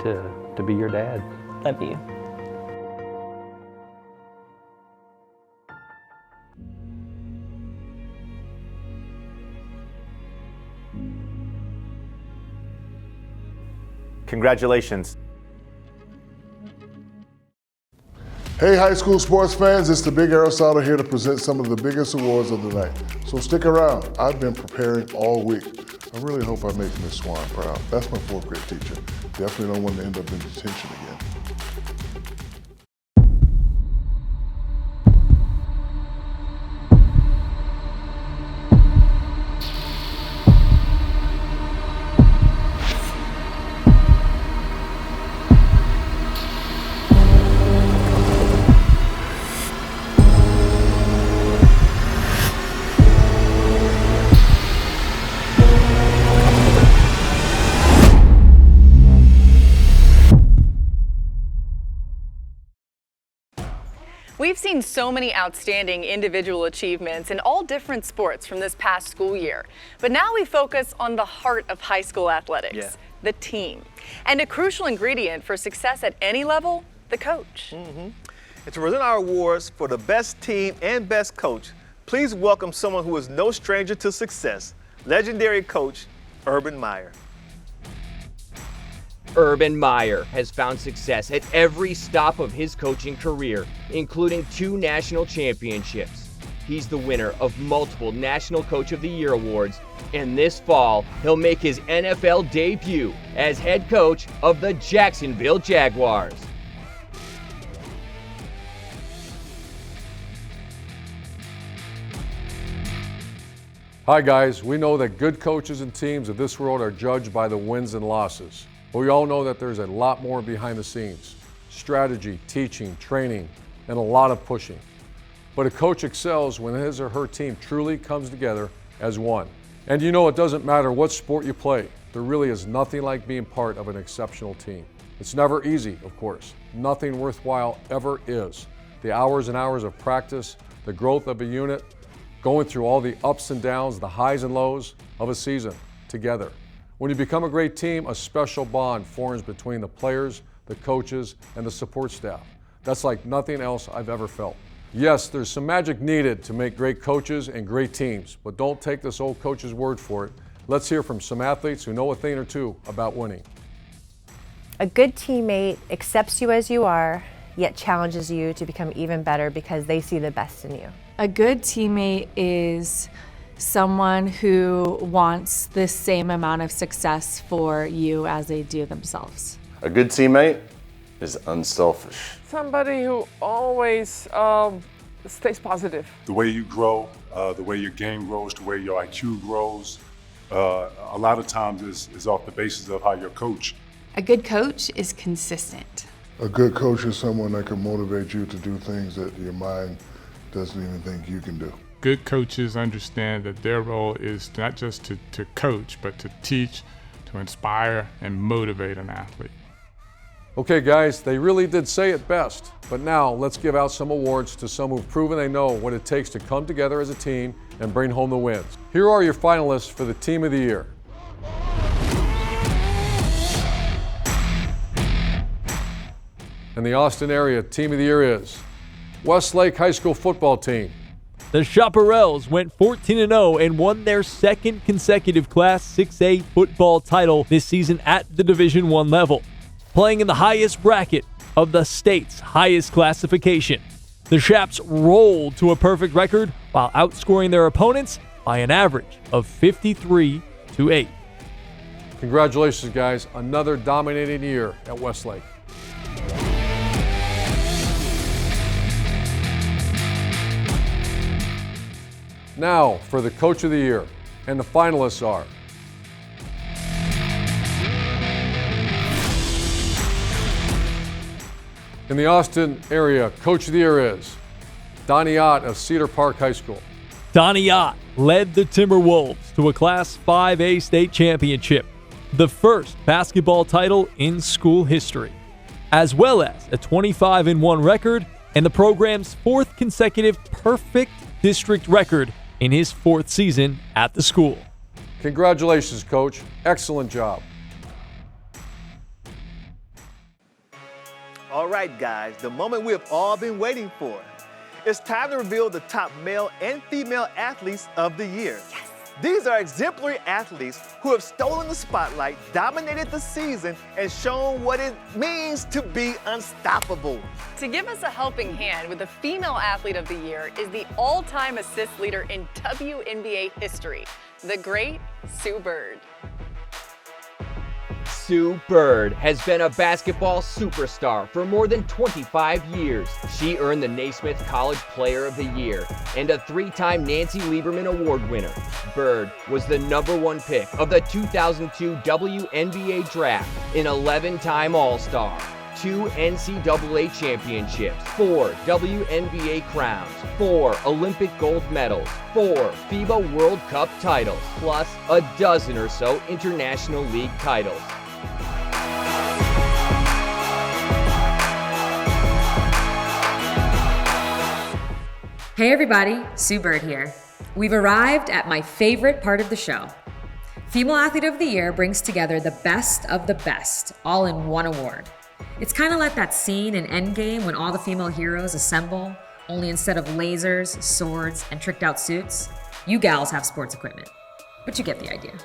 to be your dad. Love you. Congratulations. Hey high school sports fans, it's the Big Aristotle here to present some of the biggest awards of the night. So stick around, I've been preparing all week. I really hope I make Miss Swan proud. That's my 4th grade teacher. Definitely don't want to end up in detention again. We've seen so many outstanding individual achievements in all different sports from this past school year. But now we focus on the heart of high school athletics, the team. And a crucial ingredient for success at any level, the coach. And to present our awards for the best team and best coach, please welcome someone who is no stranger to success, legendary coach Urban Meyer. Urban Meyer has found success at every stop of his coaching career, including 2 national championships. He's the winner of multiple National Coach of the Year awards, and this fall, he'll make his NFL debut as head coach of the Jacksonville Jaguars. Hi guys, we know that good coaches and teams of this world are judged by the wins and losses. But we all know that there's a lot more behind the scenes. Strategy, teaching, training, and a lot of pushing. But a coach excels when his or her team truly comes together as one. And you know, it doesn't matter what sport you play. There really is nothing like being part of an exceptional team. It's never easy, of course. Nothing worthwhile ever is. The hours and hours of practice, the growth of a unit, going through all the ups and downs, the highs and lows of a season together. When you become a great team, a special bond forms between the players, the coaches, and the support staff. That's like nothing else I've ever felt. Yes, there's some magic needed to make great coaches and great teams, but don't take this old coach's word for it. Let's hear from some athletes who know a thing or two about winning. A good teammate accepts you as you are, yet challenges you to become even better because they see the best in you. A good teammate is someone who wants the same amount of success for you as they do themselves. A good teammate is unselfish. Somebody who always stays positive. The way you grow, the way your game grows, the way your IQ grows, a lot of times is off the basis of how you're coached. A good coach is consistent. A good coach is someone that can motivate you to do things that your mind doesn't even think you can do. Good coaches understand that their role is not just to coach, but to teach, to inspire, and motivate an athlete. Okay guys, they really did say it best. But now let's give out some awards to some who've proven they know what it takes to come together as a team and bring home the wins. Here are your finalists for the Team of the Year. In the Austin area, Team of the Year is Westlake High School football team. The Chaparrals went 14-0 and won their 2nd consecutive Class 6A football title this season at the Division I level, playing in the highest bracket of the state's highest classification. The Chaps rolled to a perfect record while outscoring their opponents by an average of 53-8. Congratulations, guys. Another dominating year at Westlake. Now for the Coach of the Year, and the finalists are in the Austin area, Coach of the Year is Donnie Ott of Cedar Park High School. Donnie Ott led the Timberwolves to a Class 5A state championship. the first basketball title in school history, as well as a 25-1 record and the program's fourth consecutive perfect district record in his fourth season at the school. Congratulations, Coach. Excellent job. All right, guys, the moment we have all been waiting for. It's time to reveal the top male and female athletes of the year. Yes. These are exemplary athletes who have stolen the spotlight, dominated the season, and shown what it means to be unstoppable. To give us a helping hand with the female athlete of the year is the all-time assist leader in WNBA history, the great Sue Bird. Sue Bird has been a basketball superstar for more than 25 years. She earned the Naismith College Player of the Year and a 3-time Nancy Lieberman Award winner. Bird was the #1 pick of the 2002 WNBA Draft, an 11-time All-Star, 2 NCAA championships, 4 WNBA crowns, 4 Olympic gold medals, 4 FIBA World Cup titles, plus a dozen or so International League titles. Hey everybody, Sue Bird here. We've arrived at my favorite part of the show. Female Athlete of the Year brings together the best of the best, all in one award. It's kind of like that scene in Endgame when all the female heroes assemble, only instead of lasers, swords, and tricked out suits, you gals have sports equipment. But you get the idea.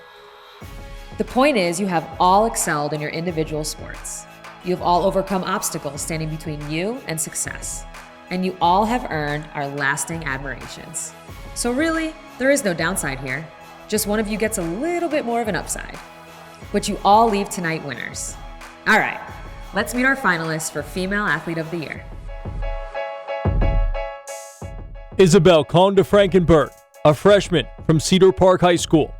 The point is, you have all excelled in your individual sports. You've all overcome obstacles standing between you and success. And you all have earned our lasting admirations. So really, there is no downside here. Just one of you gets a little bit more of an upside. But you all leave tonight winners. All right, let's meet our finalists for Female Athlete of the Year. Isabel Conde-Frankenberg, a freshman from Cedar Park High School.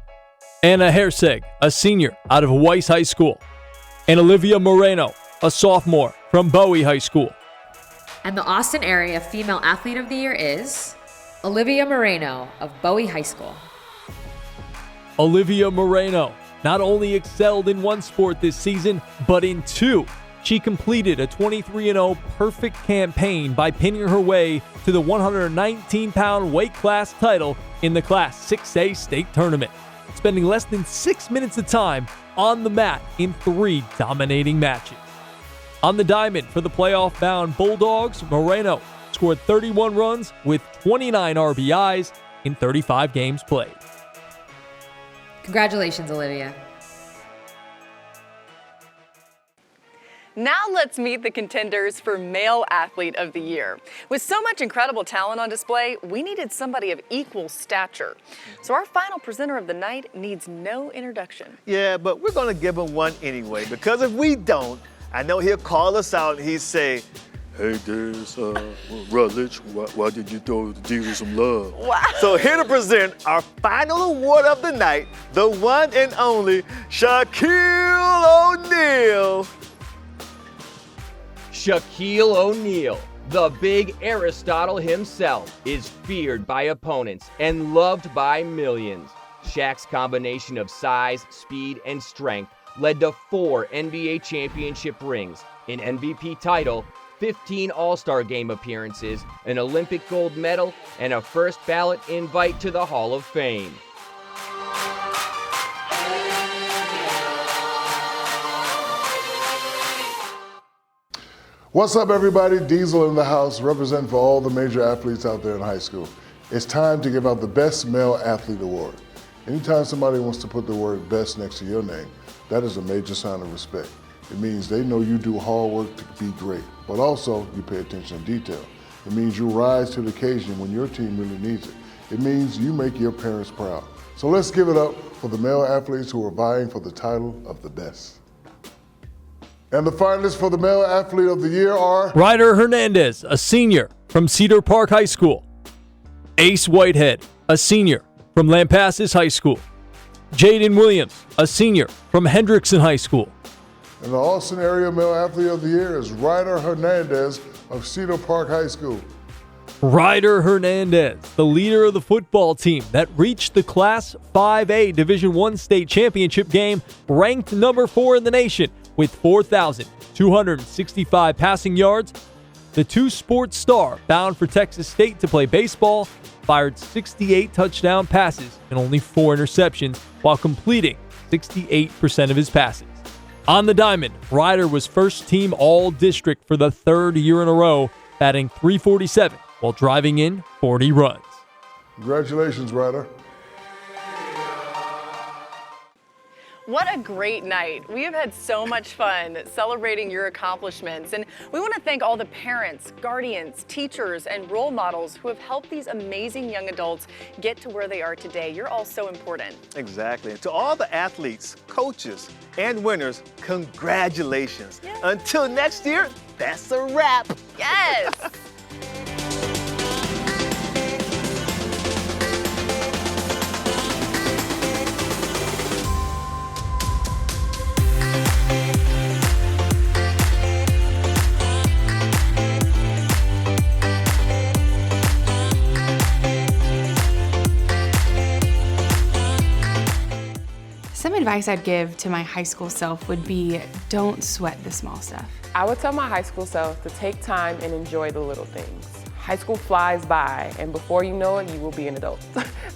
Anna Herseg, a senior out of Weiss High School. And Olivia Moreno, a sophomore from Bowie High School. And the Austin area Female Athlete of the Year is Olivia Moreno of Bowie High School. Olivia Moreno not only excelled in one sport this season, but in 2. She completed a 23-0 perfect campaign by pinning her way to the 119-pound weight class title in the Class 6A state tournament, spending less than 6 minutes of time on the mat in 3 dominating matches. On the diamond for the playoff-bound Bulldogs, Moreno scored 31 runs with 29 RBIs in 35 games played. Congratulations, Olivia. Now let's meet the contenders for Male Athlete of the Year. With so much incredible talent on display, we needed somebody of equal stature. So our final presenter of the night needs no introduction. Yeah, but we're going to give him one anyway, because if we don't, I know he'll call us out and he'd say, "Hey, there's Rutledge, why did you throw the Jesus some love?" Wow. So here to present our final award of the night, the one and only Shaquille O'Neal. Shaquille O'Neal, the big Aristotle himself, is feared by opponents and loved by millions. Shaq's combination of size, speed, and strength led to 4 NBA championship rings, an MVP title, 15 All-Star Game appearances, an Olympic gold medal, and a first ballot invite to the Hall of Fame. What's up, everybody? Diesel in the house, representing for all the major athletes out there in high school. It's time to give out the Best Male Athlete Award. Anytime somebody wants to put the word best next to your name, that is a major sign of respect. It means they know you do hard work to be great, but also you pay attention to detail. It means you rise to the occasion when your team really needs it. It means you make your parents proud. So let's give it up for the male athletes who are vying for the title of the best. And the finalists for the Male Athlete of the Year are Ryder Hernandez, a senior from Cedar Park High School. Ace Whitehead, a senior from Lampasas High School. Jaden Williams, a senior from Hendrickson High School. And the Austin area Male Athlete of the Year is Ryder Hernandez of Cedar Park High School. Laurie Hernandez, the leader of the football team that reached the Class 5A Division I state championship game, ranked number 4 in the nation with 4,265 passing yards. The two-sport star, bound for Texas State to play baseball, fired 68 touchdown passes and only 4 interceptions while completing 68% of his passes. On the diamond, Ryder was first-team All-District for the 3rd year in a row, batting .347 while driving in 40 runs. Congratulations, Ryder. What a great night. We have had so much fun celebrating your accomplishments, and we want to thank all the parents, guardians, teachers, and role models who have helped these amazing young adults get to where they are today. You're all so important. Exactly. And to all the athletes, coaches, and winners, congratulations. Yes. Until next year, that's a wrap. Yes. Some advice I'd give to my high school self would be don't sweat the small stuff. I would tell my high school self to take time and enjoy the little things. High school flies by, and before you know it, you will be an adult.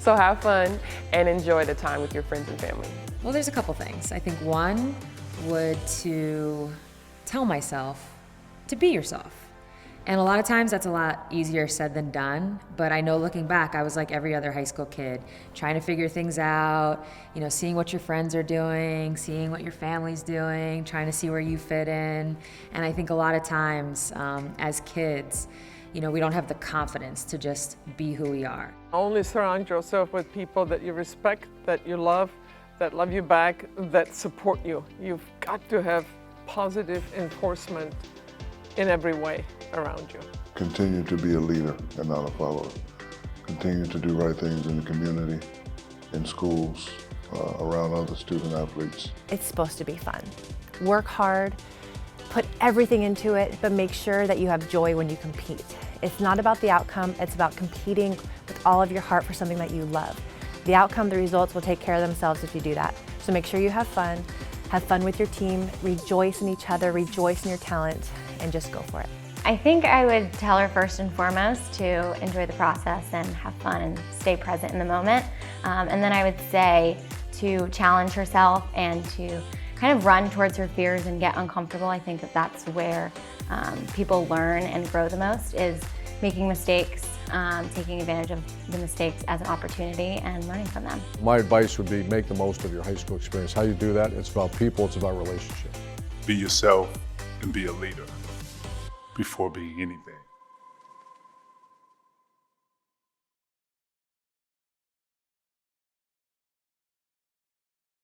So have fun and enjoy the time with your friends and family. Well, there's a couple things. I think one would to tell myself to be yourself. And a lot of times that's a lot easier said than done, but I know looking back, I was like every other high school kid, trying to figure things out, seeing what your friends are doing, seeing what your family's doing, trying to see where you fit in. And I think a lot of times as kids, we don't have the confidence to just be who we are. Only surround yourself with people that you respect, that you love you back, that support you. You've got to have positive enforcement in every way around you. Continue to be a leader and not a follower. Continue to do right things in the community, in schools, around other student athletes. It's supposed to be fun. Work hard, put everything into it, but make sure that you have joy when you compete. It's not about the outcome, it's about competing with all of your heart for something that you love. The outcome, the results will take care of themselves if you do that. So make sure you have fun with your team, rejoice in each other, rejoice in your talent, and just go for it. I think I would tell her first and foremost to enjoy the process and have fun and stay present in the moment. And then I would say to challenge herself and to kind of run towards her fears and get uncomfortable. I think that's where people learn and grow the most, is making mistakes, taking advantage of the mistakes as an opportunity and learning from them. My advice would be make the most of your high school experience. How you do that, it's about people, it's about relationships. Be yourself and be a leader before being anything.